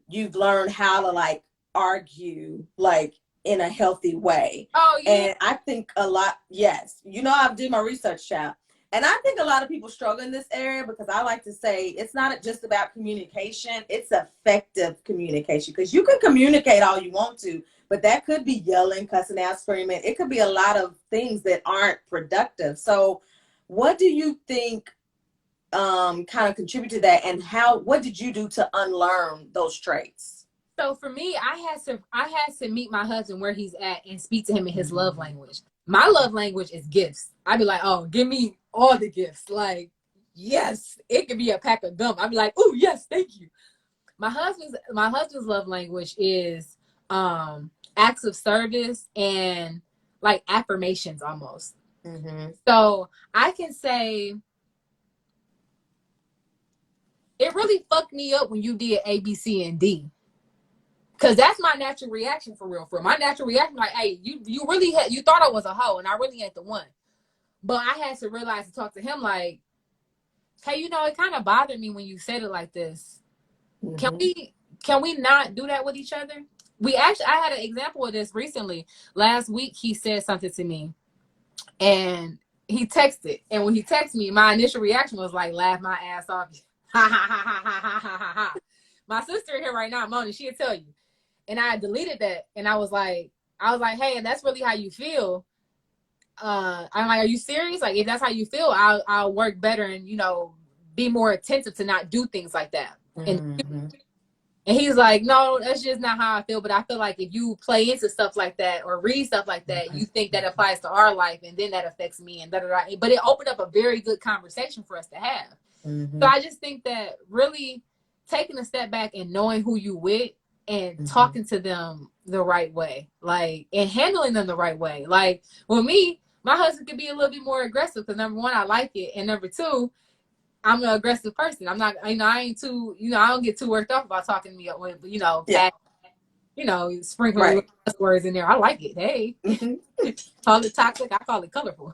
you've learned how to, like, argue, like, in a healthy way. Oh, yeah. And I think a lot, yes. You know, I've did my research, child. And I think a lot of people struggle in this area because I like to say it's not just about communication, it's effective communication. Because you can communicate all you want to, but that could be yelling, cussing out, screaming. It could be a lot of things that aren't productive. So what do you think kind of contribute to that, and what did you do to unlearn those traits? So for me, I had to meet my husband where he's at and speak to him in his love language. My love language is gifts. I'd be like, oh, give me all the gifts. Like, yes, it could be a pack of gum. I'd be like, oh yes, thank you. My husband's love language is acts of service and like affirmations almost. So I can say it really fucked me up when you did A, B, C, and D. Cause that's my natural reaction for real. My natural reaction, like, hey, you really you thought I was a hoe, and I really ain't the one. But I had to realize to talk to him like, hey, you know, it kind of bothered me when you said it like this. Can we not do that with each other? I had an example of this recently. Last week he said something to me, and he texted, and when he texted me, my initial reaction was like, laugh my ass off. Ha ha ha ha ha ha ha ha. My sister here right now, Moni, she'll tell you. And I deleted that, and I was like, hey, and that's really how you feel. I'm like, are you serious? Like, if that's how you feel, I'll work better and, you know, be more attentive to not do things like that. And he's like, no, that's just not how I feel. But I feel like if you play into stuff like that or read stuff like that, you think that applies to our life, and then that affects me, and da da da. But it opened up a very good conversation for us to have. So I just think that really taking a step back and knowing who you with and talking to them the right way, like, and handling them the right way. Like, with me, my husband could be a little bit more aggressive because number one, I like it, and number two, I'm an aggressive person. I'm not, you know, I ain't too, you know, I don't get too worked up about talking to me when, you know, you know, sprinkling words in there. I like it. Hey, call it toxic. I call it colorful.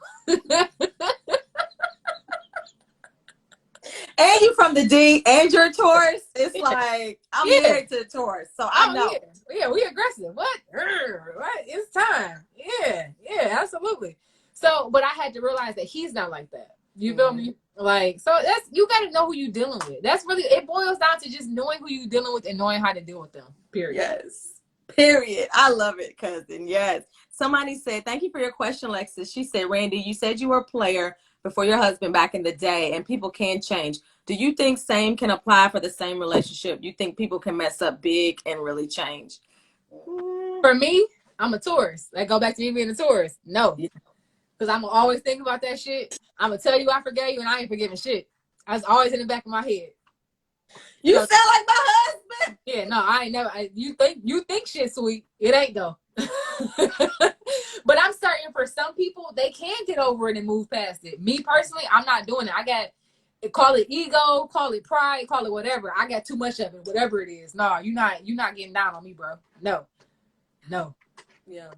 And you from the D, and you're a Taurus. It's like, I'm married to a Taurus, so I know. Yeah, we aggressive. What? What? It's time. Yeah, absolutely. So, but I had to realize that he's not like that. You feel me? Like, so that's, you got to know who you're dealing with. That's really, it boils down to just knowing who you're dealing with and knowing how to deal with them. Period. Yes. Period. I love it, cousin. Yes. Somebody said, thank you for your question, Lexus. She said, Randy, you said you were a player before your husband back in the day, and people can change. Do you think same can apply for the same relationship? You think people can mess up big and really change? For me, I'm a Taurus. Like, go back to me being a Taurus. No. Because I'm always thinking about that shit. I'm going to tell you I forgave you, and I ain't forgiving shit. I was always in the back of my head. You sound like my husband. Yeah, no, I ain't never. You think shit sweet. It ain't though. But I'm certain for some people, they can get over it and move past it. Me personally, I'm not doing it. I got, call it ego, call it pride, call it whatever. I got too much of it, whatever it is. No, you're not getting down on me, bro. No. Yeah.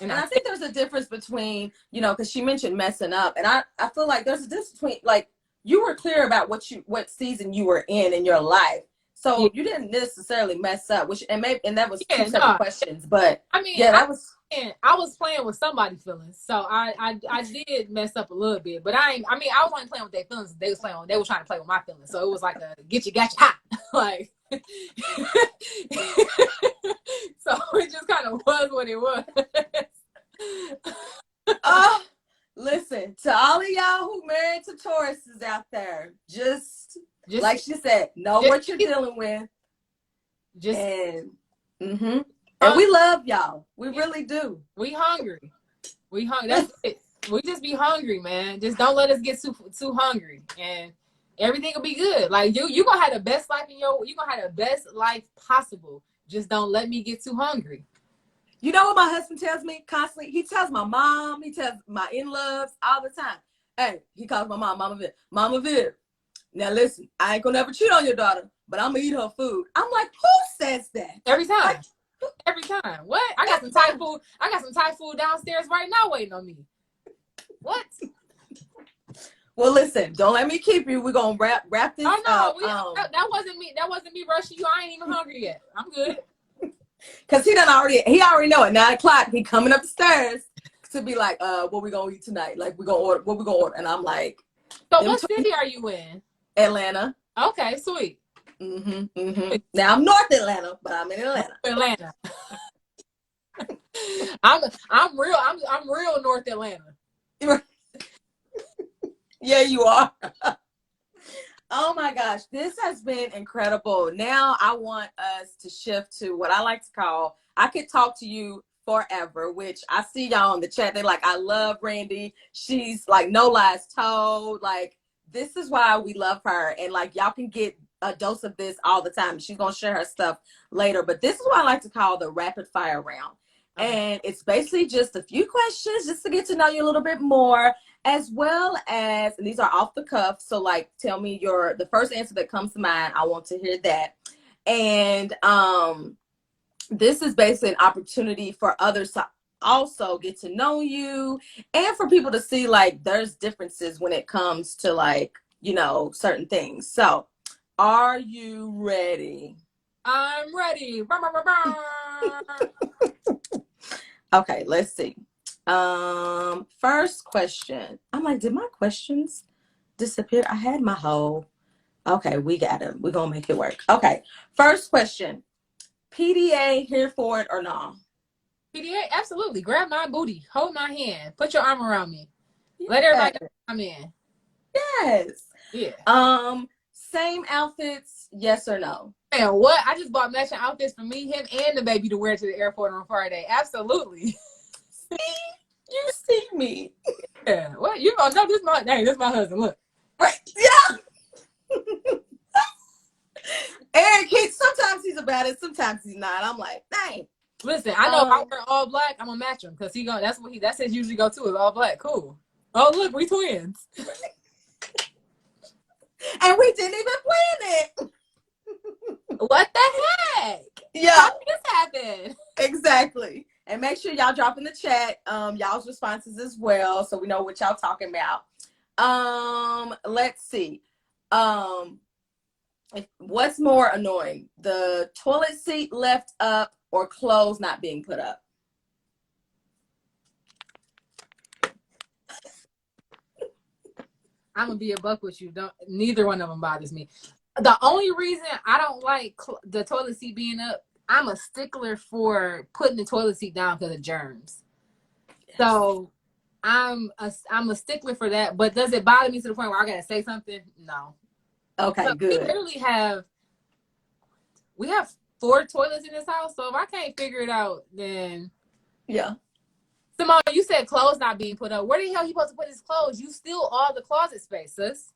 And I think there's a difference between, you know, because she mentioned messing up, and I feel like there's a difference between, like, you were clear about what season you were in your life. So you didn't necessarily mess up, and that was two separate questions. But I mean, I was playing with somebody's feelings, so I did mess up a little bit. But I was only playing with their feelings. They were trying to play with my feelings. So it was like a get you, gotcha, ha, like. So it just kind of was what it was. Listen, to all of y'all who married to Tauruses out there, just like she said, know what you're dealing with. And we love y'all. We really do. We hungry. That's it. We just be hungry, man. Just don't let us get too hungry, and everything will be good. Like, you gonna have the best life you gonna have the best life possible. Just don't let me get too hungry. You know what my husband tells me constantly? He tells my mom, he tells my in-laws all the time. Hey, he calls my mom, Mama Viv. Mama Viv, now listen, I ain't gonna never cheat on your daughter, but I'm gonna eat her food. I'm like, who says that? Every time. Every time. What? I got some Thai food. I got some Thai food downstairs right now waiting on me. What? Well, listen, don't let me keep you. We're gonna wrap this up. That wasn't me. That wasn't me rushing you. I ain't even hungry yet. I'm good. Cause he already know at 9 o'clock he coming up the stairs to be like, what we gonna eat tonight? Like, we gonna order, what we gonna order? And I'm like, So what city are you in? Atlanta. Okay, sweet. Now I'm North Atlanta, but I'm in Atlanta. Atlanta. I'm real North Atlanta. Yeah, you are. Oh my gosh, this has been incredible. Now I want us to shift to what I like to call, I could talk to you forever, which I see y'all in the chat. They like, I love Randi. She's like, no lies told. Like, this is why we love her. And like, y'all can get a dose of this all the time. She's going to share her stuff later. But this is what I like to call the rapid fire round. And it's basically just a few questions just to get to know you a little bit more, as well as, and these are off the cuff. So like, tell me the first answer that comes to mind. I want to hear that. And this is basically an opportunity for others to also get to know you, and for people to see like there's differences when it comes to like, you know, certain things. So are you ready? I'm ready. Okay, let's see. First question. I'm like, did my questions disappear? I had my whole. Okay, we got it. We're gonna make it work. Okay, first question. PDA, here for it or no? PDA, absolutely. Grab my booty. Hold my hand. Put your arm around me. Yes. Let everybody know I'm in. Yes. Yeah. Same outfits, yes or no? Man, what? I just bought matching outfits for me, him, and the baby to wear to the airport on Friday. Absolutely. See? You see me. Yeah. What? You gonna know this is my husband. Look. Right. Yeah. Eric, sometimes he's about it, sometimes he's not. I'm like, dang. Listen, I know if I wear all black, I'm gonna match him because that's his usually go to is all black. Cool. Oh look, we twins. And we didn't even plan it. What the heck? Yeah. How did this happen? Exactly. And make sure y'all drop in the chat y'all's responses as well, so we know what y'all talking about. Let's see. What's more annoying, the toilet seat left up or clothes not being put up? I'm gonna be a buck with you. Neither one of them bothers me. The only reason I don't like the toilet seat being up, I'm a stickler for putting the toilet seat down because of germs. Yes. So I'm a stickler for that. But does it bother me to the point where I gotta say something? No. Okay, so good. We have 4 toilets in this house, so if I can't figure it out, then yeah. Simone, you said clothes not being put up. Where the hell he supposed to put his clothes? You steal all the closet space, sis.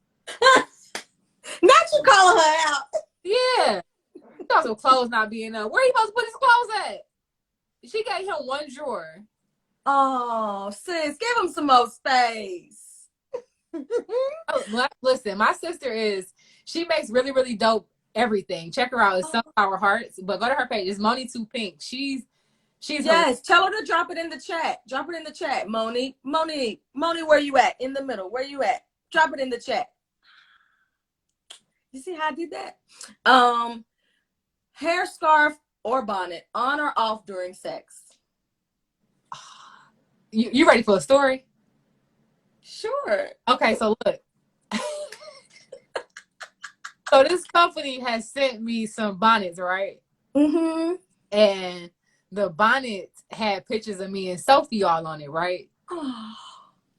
Not you calling her out. Yeah. Also clothes not being up. Where he supposed to put his clothes at? She gave him 1 drawer. Oh, sis, give him some more space. Listen, my sister she makes really, really dope everything. Check her out. It's Sunflower Hearts. But go to her page. It's Moni2Pink. She's yes, tell her to drop it in the chat. Drop it in the chat, Moni, where you at? In the middle. Where you at? Drop it in the chat. You see how I did that? Hair scarf or bonnet, on or off during sex? You ready for a story? Sure. Okay, so look. So this company has sent me some bonnets, right? Mm-hmm. And the bonnet had pictures of me and Sophie all on it, right?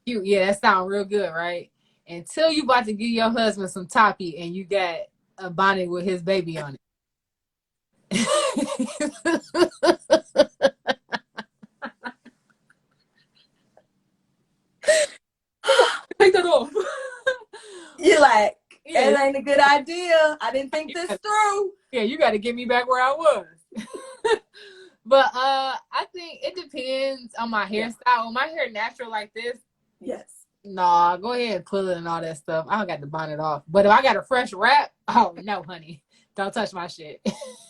Cute. Yeah, that sounds real good, right? Until you about to give your husband some toppy and you got a bonnet with his baby on it. Take that off. You're like, it ain't a good idea. I didn't think this through. Yeah, you got to get me back where I was. But I think it depends on my hairstyle. When my hair natural like this, yes. Nah, go ahead and pull it and all that stuff. I don't got the bonnet off. But if I got a fresh wrap, oh no, honey. Don't touch my shit.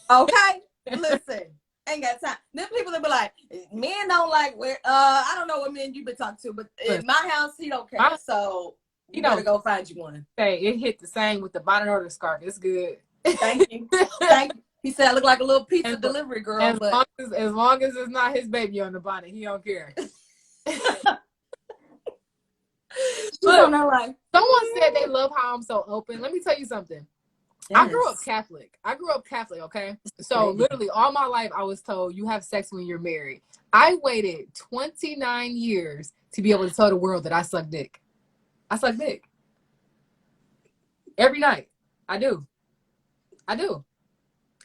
Okay. Listen. Ain't got time. Then people that be like, men don't like I don't know what men you've been talking to, but in my house he don't care. So you better go find you one. Hey, it hit the same with the bonnet or the scarf. It's good. Thank you. Thank you. He said I look like a little pizza delivery girl. As long as it's not his baby on the bonnet, he don't care. Look, like, someone said they love how I'm so open. Let me tell you something. Yes. I grew up Catholic, okay? So literally all my life I was told you have sex when you're married. I waited 29 years to be able to tell the world that I suck dick. I suck dick. Every night. I do.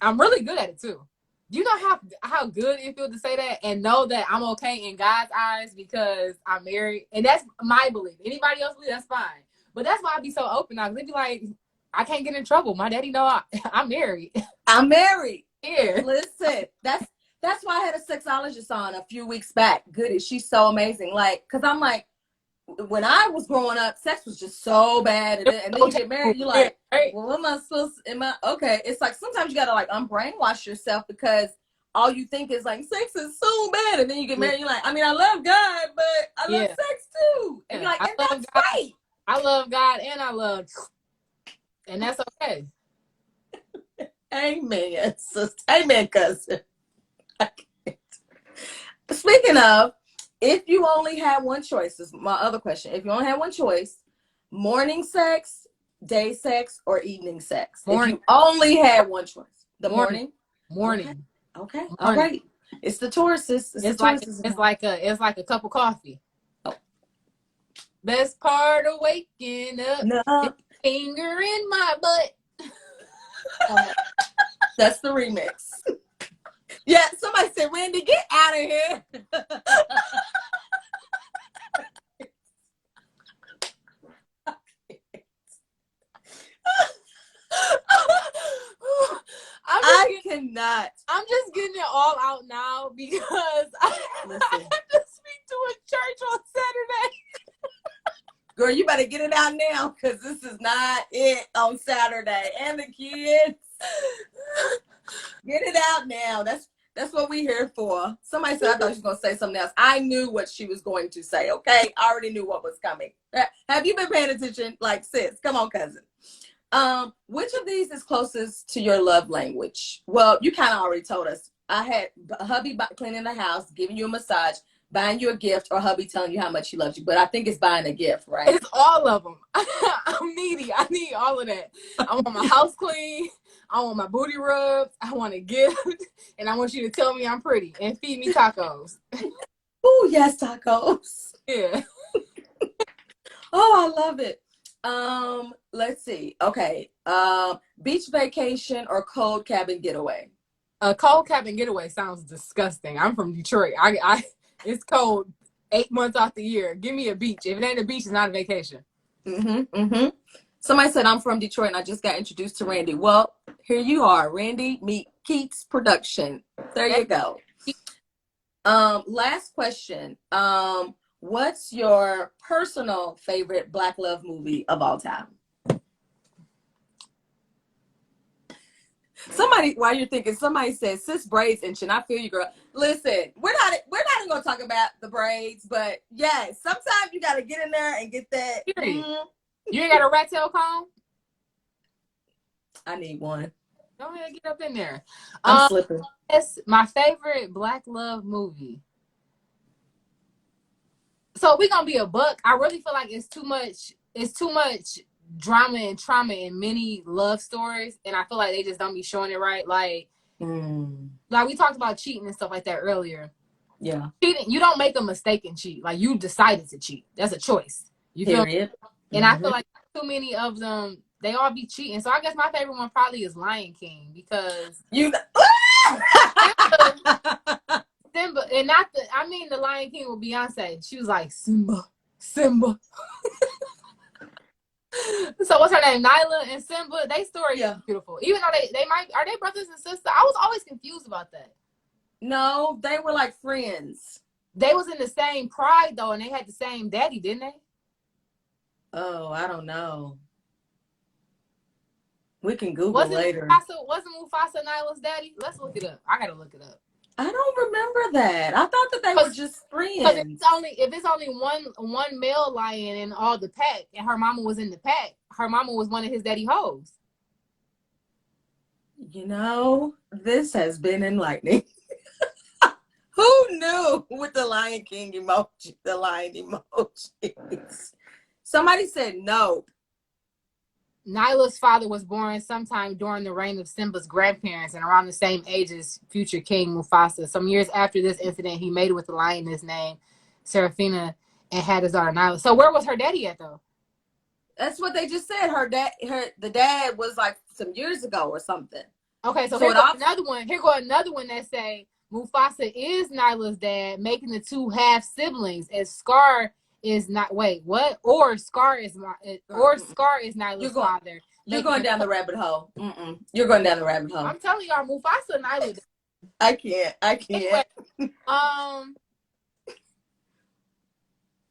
I'm really good at it too. You know how good it feels to say that and know that I'm okay in God's eyes because I'm married? And that's my belief. Anybody else believe, that's fine. But that's why I be so open now. Because they be like, I can't get in trouble. My daddy know I'm married. I'm married. Yeah. Listen, that's why I had a sexologist on a few weeks back. Goody, she's so amazing. Like, because I'm like, when I was growing up, sex was just so bad, and then you get married, you're like, well, what am I supposed to, okay? It's like sometimes you gotta like unbrainwash yourself because all you think is like sex is so bad, and then you get married, you're like, I mean, I love God, but I love sex too, and you're like, and that's right. I love God and I love, and that's okay. Amen, sister. Amen, cousin. Speaking of, if you only had one choice, this is my other question. If you only had one choice, morning sex, day sex, or evening sex? Morning. If you only had one choice. The morning? Morning. Okay. Morning. All right. It's the Tauruses. It's like a cup of coffee. Oh. Best part of waking up, finger in my butt. That's the remix. Yeah, somebody said, Randy, get out of here. I cannot. I'm just getting it all out now because I have to speak to a church on Saturday. Girl, you better get it out now because this is not it on Saturday. And the kids. Get it out now. That's what we're here for. Somebody said I thought she was going to say something else. I knew what she was going to say, okay? I already knew what was coming. Have you been paying attention? Like, sis, come on, cousin. Which of these is closest to your love language? Well, you kind of already told us. I had hubby cleaning the house, giving you a massage, buying you a gift, or hubby telling you how much he loves you. But I think it's buying a gift, right? It's all of them. I'm needy. I need all of that. I want my house clean. I want my booty rubbed. I want a gift. And I want you to tell me I'm pretty and feed me tacos. Oh, yes, tacos. Yeah. Oh, I love it. Let's see. Okay. Beach vacation or cold cabin getaway? A cold cabin getaway sounds disgusting. I'm from Detroit. It's cold 8 months off the year. Give me a beach. If it ain't a beach, it's not a vacation. Somebody said I'm from Detroit and I just got introduced to Randy. Well, here you are. Randy, meet Keats Production. There you go. Last question. What's your personal favorite Black love movie of all time? Somebody, while you're thinking, somebody says sis braids and I feel you, girl. Listen, we're not even gonna talk about the braids, but yes, sometimes you gotta get in there and get that. You ain't got a rat tail comb? I need one. Go ahead, get up in there. I'm slipping. It's my favorite Black love movie. So we're gonna be a buck. I really feel like it's too much drama and trauma in many love stories, and I feel like they just don't be showing it right. Like we talked about cheating and stuff like that earlier. Yeah. Cheating, you don't make a mistake and cheat. Like, you decided to cheat. That's a choice. You feel me? And I feel like too many of them, they all be cheating. So I guess my favorite one probably is Lion King, because Simba, and the Lion King with Beyonce. She was like, Simba. So what's her name? Nyla and Simba. They story is beautiful. Even though are they brothers and sisters? I was always confused about that. No, they were like friends. They was in the same pride though, and they had the same daddy, didn't they? Oh, I don't know. We can Google later. Wasn't Mufasa Nyla's daddy? Let's look it up. I gotta look it up. I don't remember that. I thought that they were just friends. If it's only one male lion in all the pack, and her mama was in the pack, her mama was one of his daddy hoes. You know, this has been enlightening. Who Who knew with the Lion King emoji, the lion emojis? Somebody said no. Nyla's father was born sometime during the reign of Simba's grandparents and around the same age as future King Mufasa. Some years after this incident, he mated with the lioness named Seraphina and had his daughter Nyla. So where was her daddy at, though? That's what they just said. The dad was like some years ago or something. Okay, so here go another one. Here go another one that say Mufasa is Nyla's dad, making the two half siblings. As Scar is not. Wait, what? Or Scar is Nyla's father. You're going down the rabbit hole. You're going down the rabbit hole. I'm telling y'all, Mufasa Nyla. I can't. Anyway,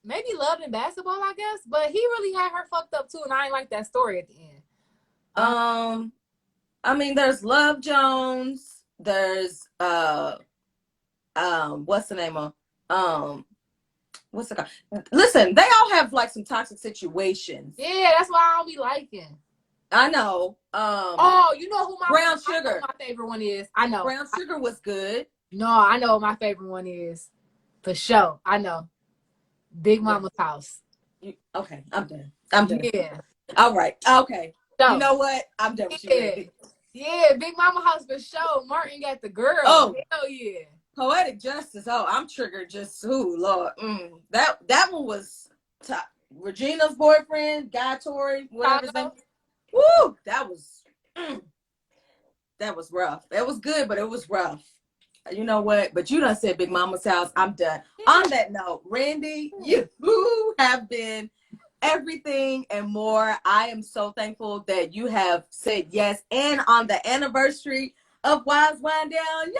maybe Love and Basketball, I guess, but he really had her fucked up too, and I ain't like that story at the end. I mean, there's Love Jones. There's what's the name of what's it called? Listen, they all have like some toxic situations. Yeah, that's why I don't be liking. I know. Oh, you know who Brown Sugar. My favorite one is. I know. Brown Sugar was good. No, I know what my favorite one is. For sure. I know. Big Mama's House. Okay, I'm done. Yeah. All right. Okay. So, you know what? I'm done with you, Randy. Yeah, Big Mama House for sure. Martin got the girl. Oh, hell yeah. Poetic Justice. Oh, I'm triggered. Just Lord. That one was top. Regina's boyfriend, Guy Tory, whatever his name. Woo! That was rough. It was good, but it was rough. You know what? But you done said Big Mama's House. I'm done. On that note, Randy, you have been everything and more. I am so thankful that you have said yes. And on the anniversary of Wives Wind Down, yay!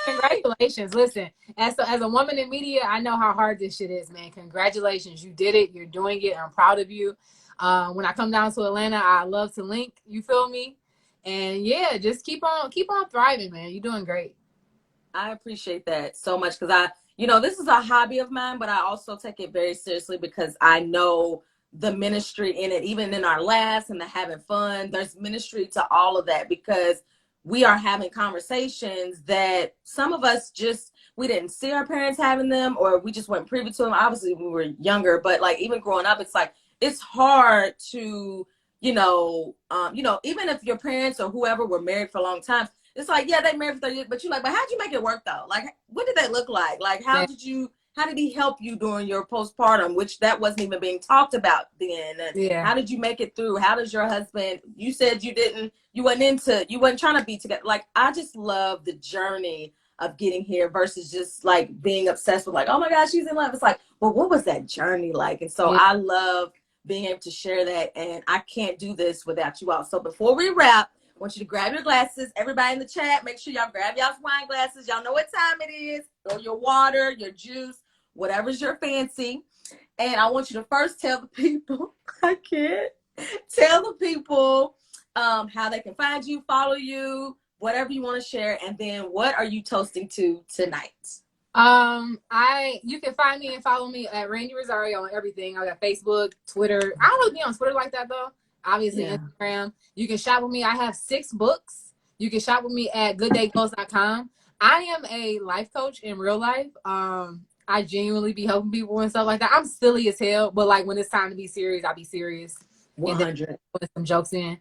Congratulations. Listen, as a woman in media, I know how hard this shit is, man. Congratulations. You did it. You're doing it. I'm proud of you. When I come down to Atlanta, I love to link. You feel me? And yeah, just keep on thriving, man. You're doing great. I appreciate that so much because this is a hobby of mine, but I also take it very seriously because I know the ministry in it, even in our laughs and the having fun. There's ministry to all of that because we are having conversations that some of us we didn't see our parents having them, or we just weren't privy to them. Obviously, when we were younger, but like even growing up, it's like it's hard to, even if your parents or whoever were married for a long time. It's like, yeah, they married for 30 years, but you're like, but how'd you make it work though? Like, what did that look like? Like, how did he help you during your postpartum, which that wasn't even being talked about then? And how did you make it through? How does your husband, you said you wasn't trying to be together. Like, I just love the journey of getting here versus just like being obsessed with like, oh my gosh, she's in love. It's like, well, what was that journey like? And so I love being able to share that. And I can't do this without you all. So before we wrap, I want you to grab your glasses. Everybody in the chat, make sure y'all grab y'all's wine glasses. Y'all know what time it is. Or your water, your juice, whatever's your fancy. And I want you to first tell the people, tell the people how they can find you, follow you, whatever you want to share. And then what are you toasting to tonight? You can find me and follow me at Randi Rossario on everything. I got Facebook, Twitter. I don't really be on Twitter like that though. Obviously, Instagram. You can shop with me. I have 6 books. You can shop with me at gooddayclothes.com. I am a life coach in real life. I genuinely be helping people and stuff like that. I'm silly as hell, but like when it's time to be serious, I'll be serious. 100. And put some jokes in.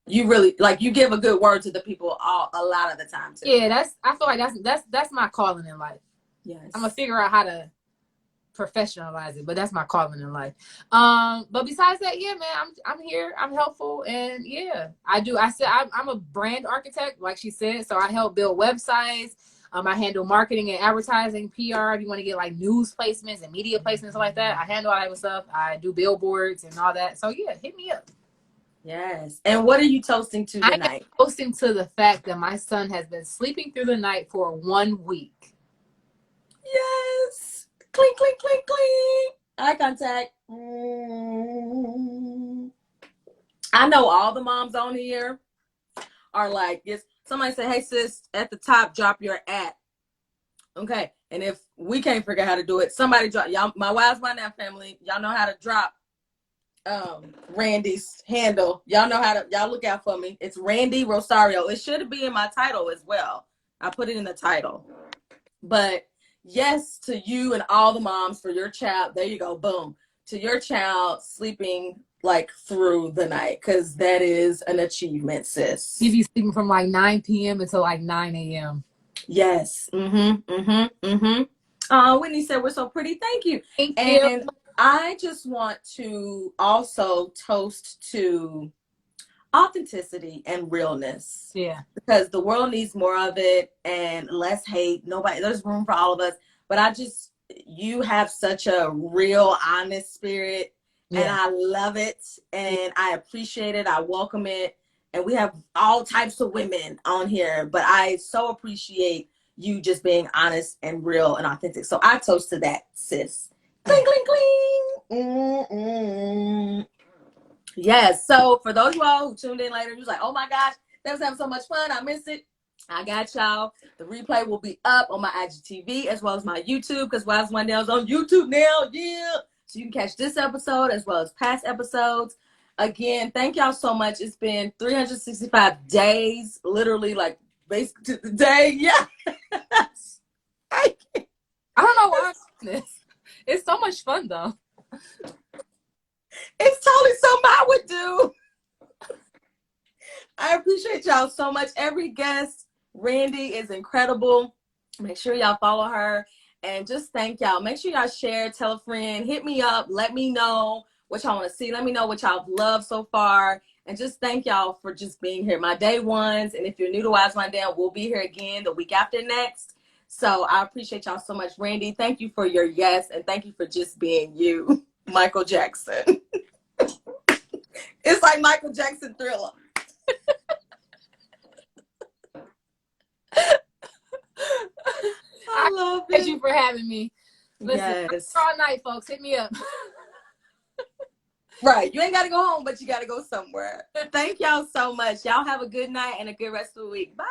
You really like you give a good word to the people a lot of the time too. Yeah, I feel like that's my calling in life. Yes. I'm gonna figure out how to professionalize it, but that's my calling in life. But besides that, yeah, man, I'm here, I'm helpful, and yeah, I'm a brand architect, like she said, so I help build websites. I handle marketing and advertising, PR, if you want to get like news placements and media placements like that. I handle all that stuff. I do billboards and all that. So yeah, hit me up. Yes. And what are you toasting to tonight? I'm toasting to the fact that my son has been sleeping through the night for 1 week. Yes. Clink, clink, clink, clink. Eye contact. I know all the moms on here are like, yes. Somebody say, hey sis, at the top, drop your @ Okay. And if we can't figure out how to do it, somebody drop y'all, my Wives Wind Down family, y'all know how to drop Randy's handle. Y'all know how to, y'all look out for me. It's Randi Rossario. It should be in my title as well. I put it in the title. But yes, to you and all the moms, for your child, there you go, boom, to your child sleeping like through the night, because that is an achievement, sis. He be sleeping from like 9 p.m. until like 9 a.m. Yes. Whitney said we're so pretty. Thank you. Thank you. And I just want to also toast to authenticity and realness. Yeah. Because the world needs more of it and less hate. There's room for all of us. But you have such a real, honest spirit. Yeah. And I love it. And I appreciate it. I welcome it. And we have all types of women on here. But I so appreciate you just being honest and real and authentic. So I toast to that, sis. Cling, cling, cling. Yes. So for those of y'all who tuned in later, who's like, oh my gosh, they was having so much fun, I missed it. I got y'all. The replay will be up on my IGTV as well as my YouTube, because Wives One Down is on YouTube now. Yeah. So you can catch this episode as well as past episodes. Again, thank y'all so much. It's been 365 days, literally, like basically to the day. Yeah. I don't know why I'm doing this. It's so much fun though. It's totally something I would do. I appreciate y'all so much. Every guest, Randi, is incredible. Make sure y'all follow her. And just thank y'all. Make sure y'all share, tell a friend, hit me up, let me know what y'all want to see. Let me know what y'all love so far. And just thank y'all for just being here. My day ones. And if you're new to Wives One Down, we'll be here again the week after next. So I appreciate y'all so much. Randi, thank you for your yes. And thank you for just being you. Michael Jackson. It's like Michael Jackson Thriller. I love it. Thank you for having me. Listen, yes. All night, folks. Hit me up. Right. You ain't got to go home, but you got to go somewhere. Thank y'all so much. Y'all have a good night and a good rest of the week. Bye.